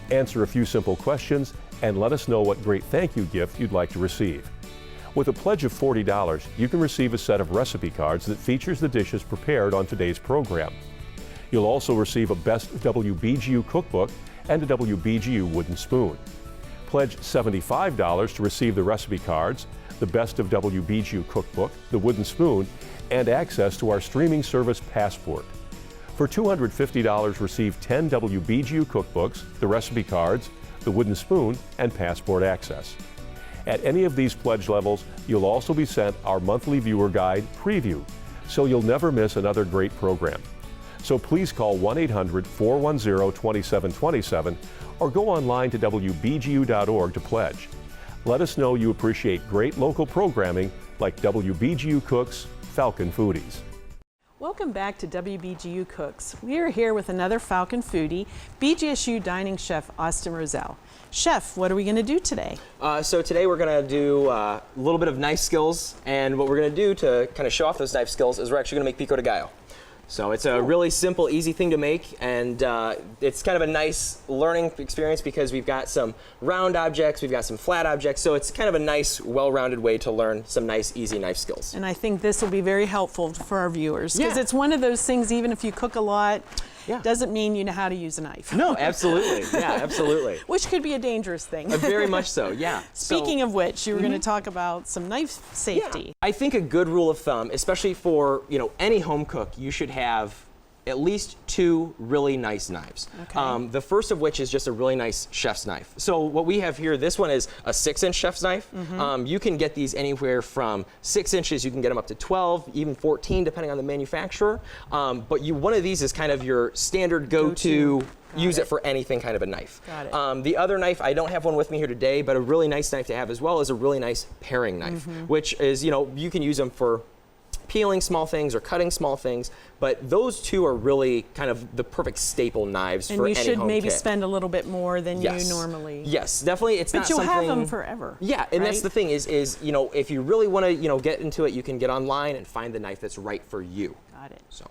Answer a few simple questions and let us know what great thank you gift you'd like to receive. With a pledge of $40, you can receive a set of recipe cards that features the dishes prepared on today's program. You'll also receive a Best WBGU cookbook and a WBGU wooden spoon. Pledge $75 to receive the recipe cards, the Best of WBGU cookbook, the wooden spoon, and access to our streaming service Passport. For $250, receive 10 WBGU cookbooks, the recipe cards, the wooden spoon, and Passport access. At any of these pledge levels, you'll also be sent our monthly viewer guide, Preview, so you'll never miss another great program. So please call 1-800-410-2727 or go online to WBGU.org to pledge. Let us know you appreciate great local programming like WBGU Cooks, Falcon Foodies. Welcome back to WBGU Cooks. We are here with another Falcon foodie, BGSU dining chef Austin Roselle. Chef, what are we going to do today? So today we're going to do a little bit of knife skills, and what we're going to do to kind of show off those knife skills is we're actually going to make pico de gallo. So it's a really simple, easy thing to make, and it's kind of a nice learning experience because we've got some round objects, we've got some flat objects, so it's kind of a nice, well-rounded way to learn some nice, easy knife skills. And I think this will be very helpful for our viewers because it's one of those things, even if you cook a lot, doesn't mean you know how to use a knife. No, absolutely. Yeah, absolutely. Which could be a dangerous thing. Very much so, yeah. Speaking of which, you were going to talk about some knife safety. Yeah. I think a good rule of thumb, especially for any home cook, you should have at least 2 really nice knives. Okay. The first of which is just a really nice chef's knife. So what we have here, this one is a 6-inch chef's knife. You can get these anywhere from 6 inches, you can get them up to 12, even 14, depending on the manufacturer. But one of these is kind of your standard go-to. Use it for anything kind of a knife. Got it. The other knife, I don't have one with me here today, but a really nice knife to have as well is a really nice paring knife, which is, you can use them for peeling small things or cutting small things, but those two are really kind of the perfect staple knives for any home kit. And you should maybe spend a little bit more than you normally. Yes, definitely. It's not something. But you'll have them forever. Yeah, and that's the thing is if you really want to get into it, you can get online and find the knife that's right for you. Got it. So.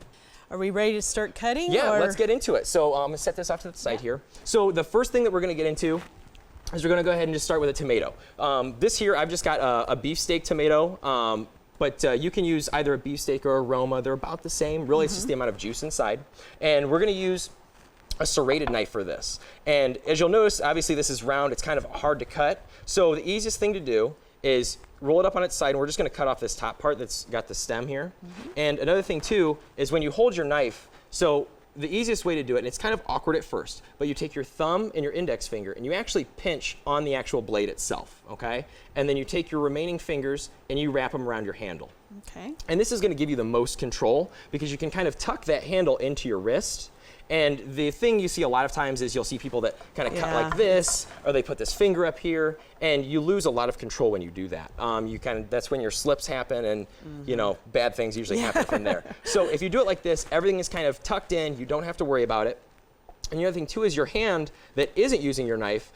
Are we ready to start cutting? Yeah, let's get into it. So I'm gonna set this off to the side here. So the first thing that we're gonna get into is we're gonna go ahead and just start with a tomato. This here, I've just got a beefsteak tomato. But you can use either a beefsteak or a Roma. They're about the same. Really, it's just the amount of juice inside. And we're going to use a serrated knife for this. And as you'll notice, obviously this is round. It's kind of hard to cut. So the easiest thing to do is roll it up on its side, and we're just going to cut off this top part that's got the stem here. And another thing, too, is when you hold your knife, so the easiest way to do it, and it's kind of awkward at first, but you take your thumb and your index finger and you actually pinch on the actual blade itself, okay? And then you take your remaining fingers and you wrap them around your handle. Okay. And this is going to give you the most control because you can kind of tuck that handle into your wrist. And the thing you see a lot of times is you'll see people that kind of cut like this, or they put this finger up here, and you lose a lot of control when you do that. That's when your slips happen, and bad things usually happen from there. So if you do it like this, everything is kind of tucked in. You don't have to worry about it. And the other thing too is your hand that isn't using your knife,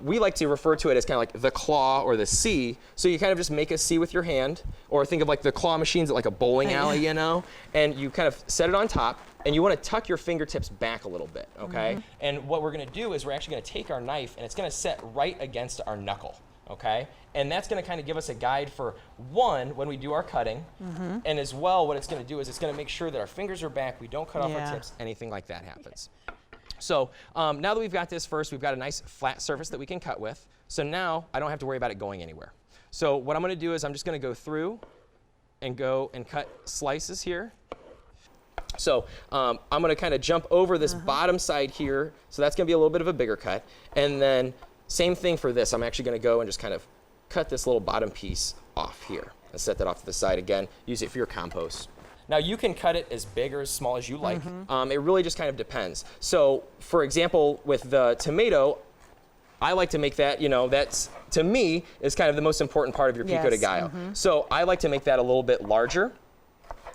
we like to refer to it as kind of like the claw or the C. So you kind of just make a C with your hand, or think of like the claw machines at like a bowling alley, and you kind of set it on top, and you want to tuck your fingertips back a little bit, okay? And what we're going to do is we're actually going to take our knife, and it's going to set right against our knuckle, okay? And that's going to kind of give us a guide for when we do our cutting, and as well what it's going to do is it's going to make sure that our fingers are back, we don't cut off our tips, anything like that happens. So now that we've got this first, we've got a nice flat surface that we can cut with. So now I don't have to worry about it going anywhere. So what I'm going to do is I'm just going to go through and cut slices here. So I'm going to kind of jump over this bottom side here. So that's going to be a little bit of a bigger cut. And then same thing for this. I'm actually going to go and just kind of cut this little bottom piece off here and set that off to the side again. Use it for your compost. Now you can cut it as big or as small as you like. It really just kind of depends. So for example, with the tomato, I like to make that, that's, to me, is kind of the most important part of your pico de gallo. So I like to make that a little bit larger.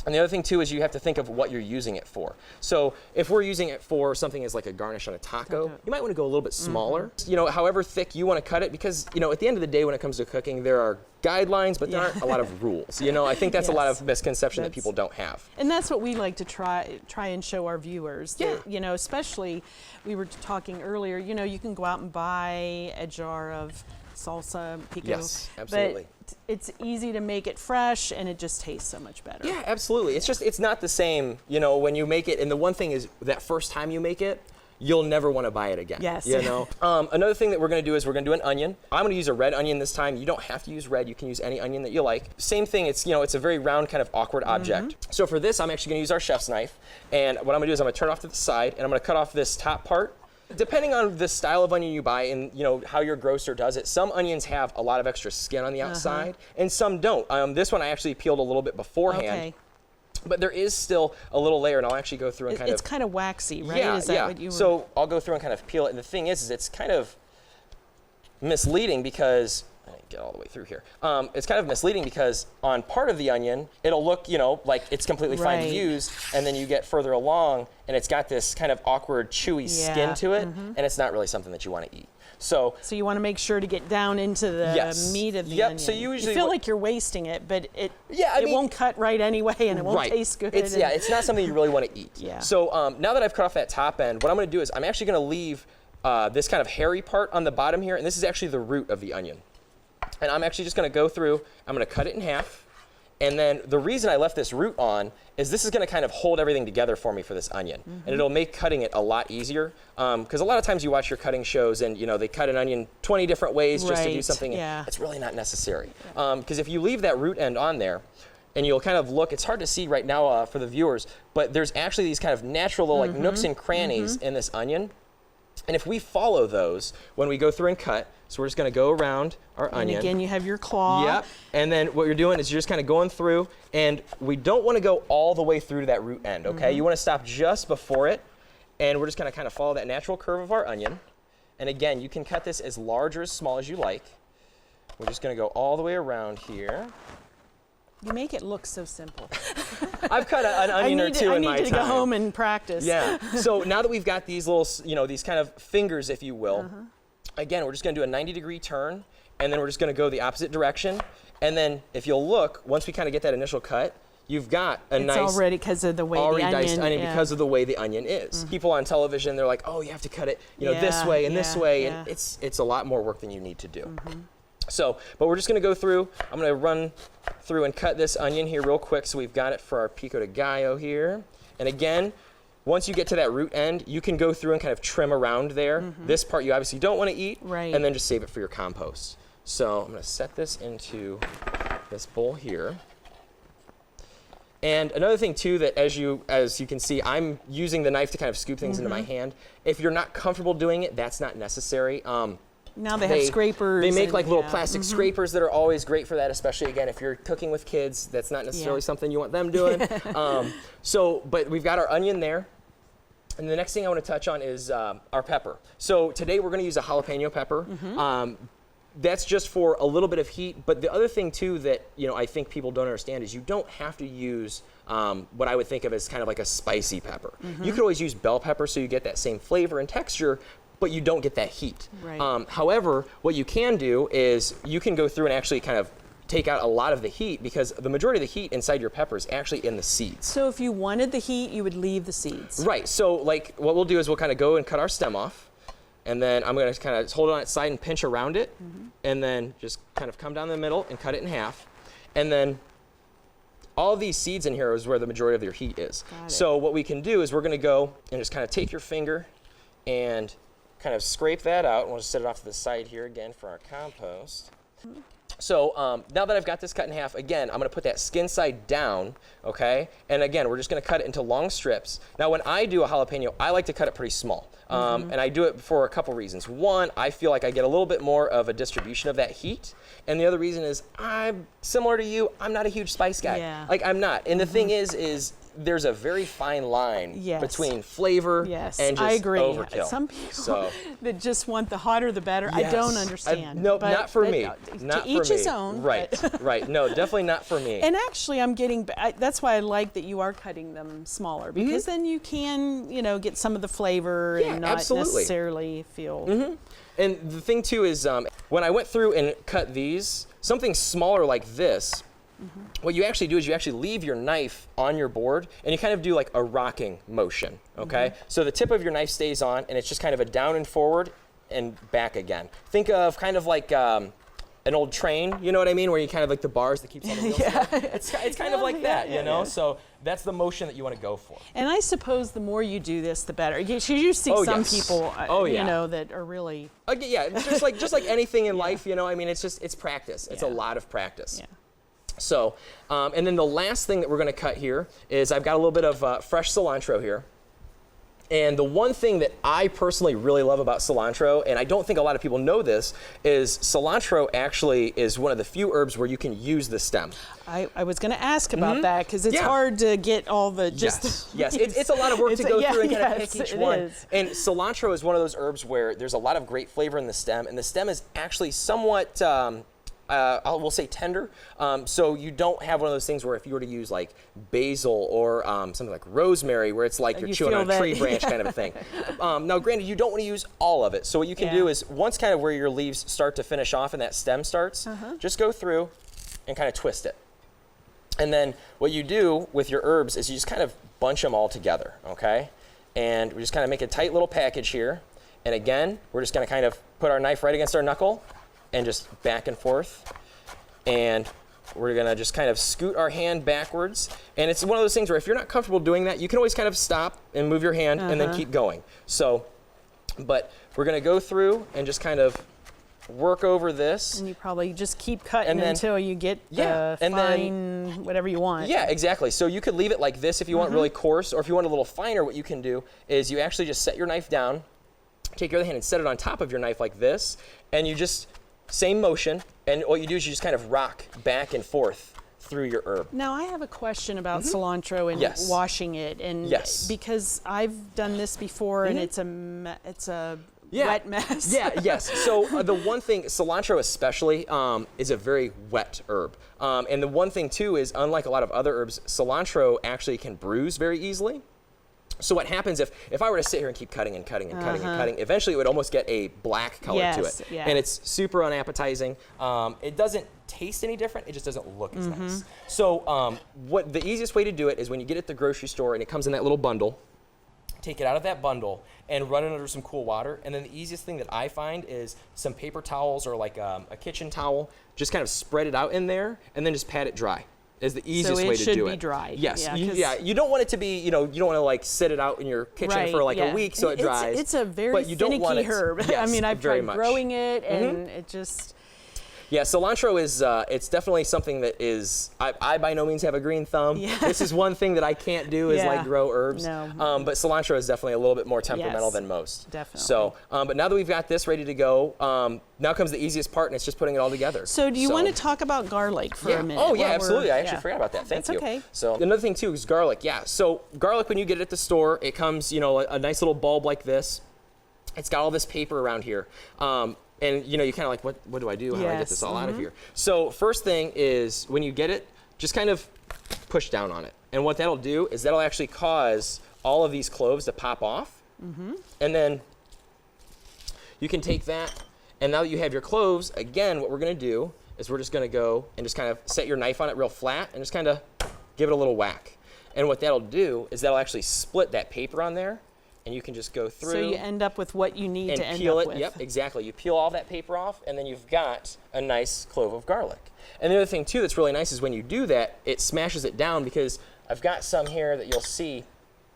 And the other thing too is you have to think of what you're using it for. So if we're using it for something as like a garnish on a taco, you might want to go a little bit smaller. However thick you want to cut it, because at the end of the day when it comes to cooking, there are guidelines, but there aren't a lot of rules. I think that's a lot of misconception that people don't have. And that's what we like to try and show our viewers. That, especially, we were talking earlier, you can go out and buy a jar of salsa, pico. Yes, absolutely. But it's easy to make it fresh, and it just tastes so much better. Yeah, absolutely. It's not the same, when you make it. And the one thing is that first time you make it, you'll never want to buy it again. Yes. Another thing that we're going to do is we're going to do an onion. I'm going to use a red onion this time. You don't have to use red. You can use any onion that you like. Same thing. It's it's a very round kind of awkward object. So for this, I'm actually going to use our chef's knife. And what I'm going to do is I'm going to turn it off to the side, and I'm going to cut off this top part. Depending on the style of onion you buy and how your grocer does it, some onions have a lot of extra skin on the outside and some don't. This one I actually peeled a little bit beforehand. Okay. But there is still a little layer, and I'll actually go through and It's kind of waxy, right? Yeah, Is that what you were... So I'll go through and kind of peel it. And the thing is it's kind of misleading because, I didn't get all the way through here. It's kind of misleading because on part of the onion, it'll look, like it's completely fine to use, and then you get further along, and it's got this kind of awkward, chewy skin to it, and it's not really something that you want to eat. So you want to make sure to get down into the meat of the onion. So usually you feel like you're wasting it, but it mean, won't cut right anyway, and it won't taste good. It's not something you really want to eat. So now that I've cut off that top end, what I'm going to do is I'm actually going to leave this kind of hairy part on the bottom here, and this is actually the root of the onion. And I'm actually just going to go through, I'm going to cut it in half. And then the reason I left this root on is this is going to kind of hold everything together for me for this onion. And it'll make cutting it a lot easier. Because a lot of times you watch your cutting shows and they cut an onion 20 different ways just to do something. It's really not necessary. Because if you leave that root end on there, and you'll kind of look, it's hard to see right now for the viewers, but there's actually these kind of natural little like nooks and crannies in this onion. And if we follow those when we go through and cut, so we're just going to go around our onion. And again, you have your claw. Yep. And then what you're doing is you're just kind of going through, and we don't want to go all the way through to that root end, okay? You want to stop just before it, and we're just going to kind of follow that natural curve of our onion. And again, you can cut this as large or as small as you like. We're just going to go all the way around here. You make it look so simple. I've cut an onion or two in my time. I need to go home and practice. Yeah. So now that we've got these little, these kind of fingers, if you will, again, we're just going to do a 90-degree turn, and then we're just going to go the opposite direction. And then if you'll look, once we kind of get that initial cut, you've got a nice... It's already because of the way the onion... diced onion because of the way the onion is. People on television, they're like, oh, you have to cut it this way and this way, and it's a lot more work than you need to do. So, but we're just going to go through. I'm going to run through and cut this onion here real quick so we've got it for our pico de gallo here. And again, once you get to that root end, you can go through and kind of trim around there. This part you obviously don't want to eat, and then just save it for your compost. So I'm going to set this into this bowl here. And another thing too, that as you can see, I'm using the knife to kind of scoop things into my hand. If you're not comfortable doing it, that's not necessary. Now they have scrapers. They make like little plastic scrapers that are always great for that, especially again if you're cooking with kids. That's not necessarily something you want them doing. But we've got our onion there. And the next thing I want to touch on is our pepper. So today we're going to use a jalapeno pepper. That's just for a little bit of heat. But the other thing too that I think people don't understand is you don't have to use what I would think of as kind of like a spicy pepper. You could always use bell pepper so you get that same flavor and texture, but you don't get that heat. However, what you can do is you can go through and actually kind of take out a lot of the heat because the majority of the heat inside your pepper is actually in the seeds. So if you wanted the heat, you would leave the seeds. Right. So like what we'll do is we'll kind of go and cut our stem off, and then I'm going to kind of hold it on its side and pinch around it, and then just kind of come down the middle and cut it in half. And then all of these seeds in here is where the majority of your heat is. So what we can do is we're going to go and just kind of take your finger and kind of scrape that out, and we'll just set it off to the side here again for our compost. So now that I've got this cut in half, again, I'm gonna put that skin side down, okay? And again, we're just gonna cut it into long strips. Now when I do a jalapeno, I like to cut it pretty small. And I do it for a couple reasons. One, I feel like I get a little bit more of a distribution of that heat. And the other reason is I'm similar to you, I'm not a huge spice guy. Yeah. Like I'm not. And the thing is there's a very fine line Yes. between flavor Yes, and just I agree. overkill. Some people So, that just want the hotter the better. I yes. don't understand. No, but- not for but, me. Not to each for his me. own. Right, but- right. No, definitely not for me. And actually, I'm getting. That's why I like that you are cutting them smaller because then you can, get some of the flavor Yeah, and not absolutely. necessarily feel. And the thing too is when I went through and cut these, something smaller like this, what you actually do is you actually leave your knife on your board and you kind of do like a rocking motion, okay? So the tip of your knife stays on and it's just kind of a down and forward and back again. Think of kind of like an old train, you know what I mean? Where you kind of like the bars that keeps on the wheels. It's kind of like that, you know? So that's the motion that you want to go for. And I suppose the more you do this, the better. You see some yes. people, Oh, yeah. that are really. Yeah, just like anything in life, I mean, it's practice. It's a Yeah. lot of practice. Yeah. So, and then the last thing that we're going to cut here is I've got a little bit of fresh cilantro here. And the one thing that I personally really love about cilantro, and I don't think a lot of people know this, is cilantro actually is one of the few herbs where you can use the stem. I was going to ask about that because it's Yeah. hard to get all the Yes, it's a lot of work to go through and kind of pick each one. Is. And cilantro is one of those herbs where there's a lot of great flavor in the stem, and the stem is actually somewhat we'll say tender, so you don't have one of those things where if you were to use like basil or something like rosemary, where it's like you're You chewing feel on a tree that- branch kind of a thing. Now, granted, you don't want to use all of it. So what you can do is once kind of where your leaves start to finish off and that stem starts, just go through and kind of twist it. And then what you do with your herbs is you just kind of bunch them all together, okay? And we just kind of make a tight little package here. And again, we're just going to kind of put our knife right against our knuckle and just back and forth. And we're gonna just kind of scoot our hand backwards. And it's one of those things where if you're not comfortable doing that, you can always kind of stop and move your hand and then keep going. So, but we're gonna go through and just kind of work over this. And you probably just keep cutting And then- until you get Yeah, the and fine, whatever you want. Yeah, exactly. So you could leave it like this if you want really coarse, or if you want a little finer, what you can do is you actually just set your knife down, take your other hand and set it on top of your knife like this, and you just, same motion, and what you do is you just kind of rock back and forth through your herb. Now I have a question about cilantro and Yes. washing it, and Yes. because I've done this before, and it's a wet mess. Yes. So the one thing, cilantro especially, is a very wet herb. And the one thing too is, unlike a lot of other herbs, cilantro actually can bruise very easily. So what happens if I were to sit here and keep cutting and cutting and cutting and cutting, eventually it would almost get a black color to Yes, it. yeah. And it's super unappetizing. It doesn't taste any different, it just doesn't look as nice. So what the easiest way to do it is when you get it at the grocery store and it comes in that little bundle, take it out of that bundle and run it under some cool water. And then the easiest thing that I find is some paper towels or like a kitchen towel, just kind of spread it out in there and then just pat it dry. Is the easiest it way to should do be it. dry. Yes. Yeah, You don't want it to be, you don't want to like sit it out in your kitchen for like a week so it dries. It's a very but you don't finicky want it, herb. I yes, mean, I've very tried much. growing it, and it just. Yeah, cilantro is, it's definitely something that is, I by no means have a green thumb. Yeah. This is one thing that I can't do is Yeah. like grow herbs. No. But cilantro is definitely a little bit more temperamental Yes, than most. definitely. So, but now that we've got this ready to go, now comes the easiest part and it's just putting it all together. So do you want to talk about garlic for a minute? Oh yeah, while absolutely. we're- I actually forgot about that. Thank That's you. okay. So another thing too is garlic. Yeah. So garlic, when you get it at the store, it comes, a nice little bulb like this. It's got all this paper around here. And you kind of like, what do I do? How do I get this all out of here? So first thing is when you get it, just kind of push down on it. And what that'll do is that'll actually cause all of these cloves to pop off. And then you can take that, and now that you have your cloves, again, what we're gonna do is we're just gonna go and just kind of set your knife on it real flat and just kind of give it a little whack. And what that'll do is that'll actually split that paper on there, and you can just go through. So you end up with what you need and to end peel up it. with. Yep, exactly. You peel all that paper off, and then you've got a nice clove of garlic. And the other thing too that's really nice is when you do that, it smashes it down because I've got some here that you'll see.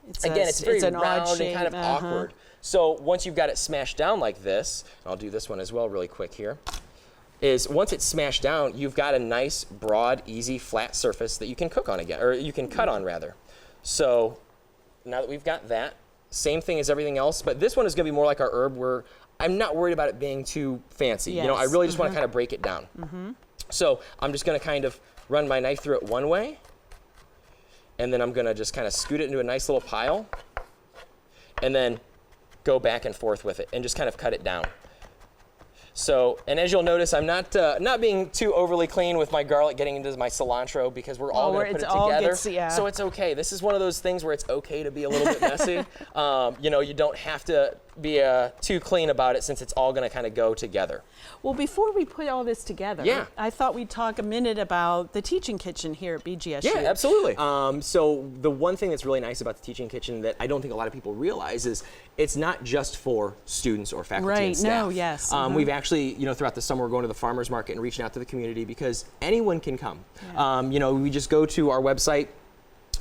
It's very an odd round shape. and kind of awkward. So once you've got it smashed down like this, and I'll do this one as well really quick here. is once it's smashed down, you've got a nice, broad, easy, flat surface that you can cook on again, or you can cut on rather. So now that we've got that, same thing as everything else, but this one is gonna be more like our herb where I'm not worried about it being too fancy. Yes. You know, I really just wanna kind of break it down. So I'm just gonna kind of run my knife through it one way, and then I'm gonna just kind of scoot it into a nice little pile, and then go back and forth with it and just kind of cut it down. So, and as you'll notice, I'm not being too overly clean with my garlic getting into my cilantro because we're all going to put it together. So it's okay. This is one of those things where it's okay to be a little bit messy. You know, you don't have to be too clean about it since it's all going to kind of go together. Well, before we put all this together, Yeah. I thought we'd talk a minute about the teaching kitchen here at BGSU. Yeah, absolutely. So the one thing that's really nice about the teaching kitchen that I don't think a lot of people realize is it's not just for students or faculty and staff. No, yes. We've actually, you know, throughout the summer, we're going to the farmers market and reaching out to the community because anyone can come. Yeah. You know, we just go to our website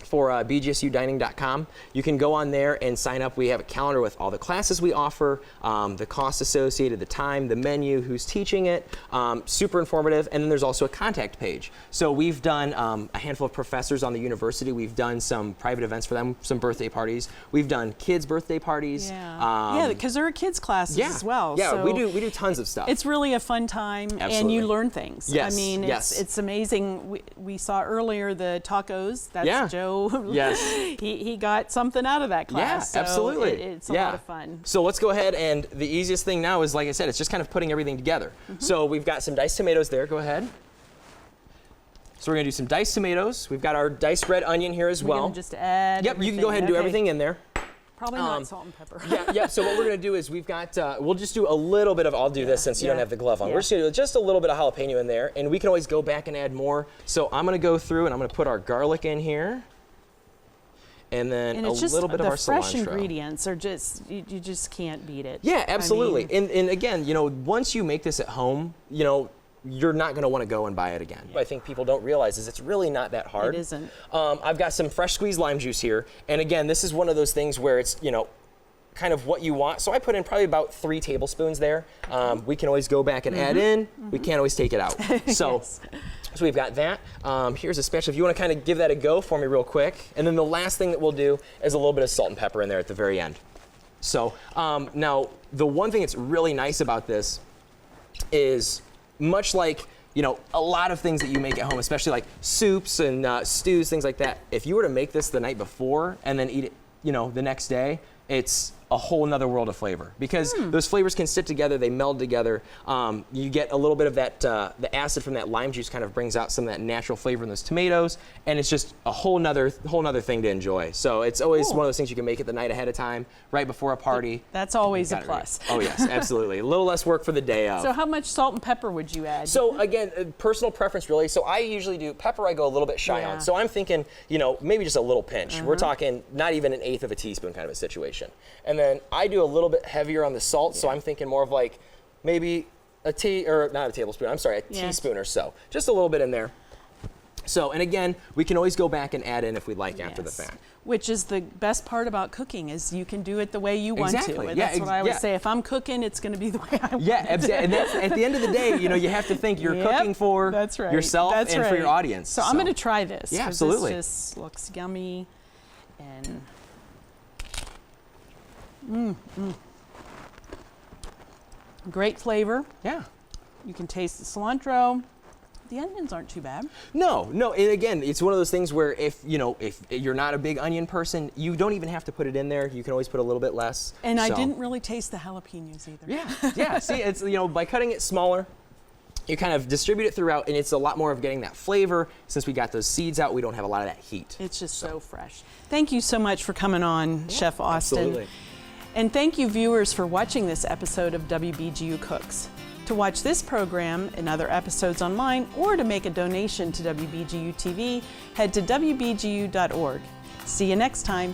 for bgsudining.com. You can go on there and sign up. We have a calendar with all the classes we offer, the costs associated, the time, the menu, who's teaching it, super informative. And then there's also a contact page. So we've done a handful of professors on the university. We've done some private events for them, some birthday parties. We've done kids' birthday parties. Yeah, because there are kids' classes as well. Yeah, so we do tons of stuff. It's really a fun time, and Absolutely. you learn things. Yes, I mean, it's amazing. We saw earlier the tacos. That's Joe. Yes. he got something out of that class. Yeah, absolutely. It's a lot of fun. So let's go ahead, and the easiest thing now is, like I said, it's just kind of putting everything together. So we've got some diced tomatoes there. Go ahead. So we're gonna do some diced tomatoes. We've got our diced red onion here as We're well. gonna just add. Yep, you can go ahead and do everything in there. Probably not salt and pepper. Yeah. So what we're gonna do is we've got, we'll just do a little bit of, I'll do this since you don't have the glove on. We're just gonna do just a little bit of jalapeno in there, and we can always go back and add more. So I'm gonna go through and I'm gonna put our garlic in here. And then it's just little bit of our the fresh cilantro. ingredients are just you just can't beat it. Yeah, absolutely. I mean, and again, you know, once you make this at home, you know, you're not going to want to go and buy it again. What I think people don't realize is it's really not that hard. It isn't. I've got some fresh squeezed lime juice here, and again, this is one of those things where it's, you know, kind of what you want. So I put in probably about 3 tablespoons there. We can always go back and add in. We can't always take it out. So. So we've got that. Here's a spatula. If you want to kind of give that a go for me real quick. And then the last thing that we'll do is a little bit of salt and pepper in there at the very end. So now the one thing that's really nice about this is much like, you know, a lot of things that you make at home, especially like soups and stews, things like that. If you were to make this the night before and then eat it, you know, the next day, it's a whole nother world of flavor because those flavors can sit together, they meld together. You get a little bit of that, the acid from that lime juice kind of brings out some of that natural flavor in those tomatoes, and it's just a whole nother thing to enjoy. So it's always one of those things you can make it the night ahead of time, right before a party. That's always a plus. Oh yes, absolutely. A little less work for the day of. So how much salt and pepper would you add? So again, personal preference really. So I usually do pepper. I go a little bit shy on. So I'm thinking, you know, maybe just a little pinch. We're talking not even 1/8 of a teaspoon kind of a situation. And then I do a little bit heavier on the salt. So I'm thinking more of like maybe not a tablespoon. I'm sorry, a teaspoon or so. Just a little bit in there. So, and again, we can always go back and add in if we'd like after the fact. Which is the best part about cooking is you can do it the way you want to. And Yeah, that's what I always say. If I'm cooking, it's going to be the way I want Yeah, and that's, at the end of the day, you know, you have to think you're cooking for yourself and for your audience. So I'm going to try this. Yeah, absolutely. This just looks yummy. And great flavor. Yeah. You can taste the cilantro. The onions aren't too bad. No, and again, it's one of those things where if you're not a big onion person, you don't even have to put it in there. You can always put a little bit less. And I didn't really taste the jalapenos either. Yeah. See, it's, you know, by cutting it smaller, you kind of distribute it throughout, and it's a lot more of getting that flavor. Since we got those seeds out, we don't have a lot of that heat. It's just so fresh. Thank you so much for coming on, Chef Austin. Absolutely. And thank you, viewers, for watching this episode of WBGU Cooks. To watch this program and other episodes online, or to make a donation to WBGU-TV, head to WBGU.org. See you next time.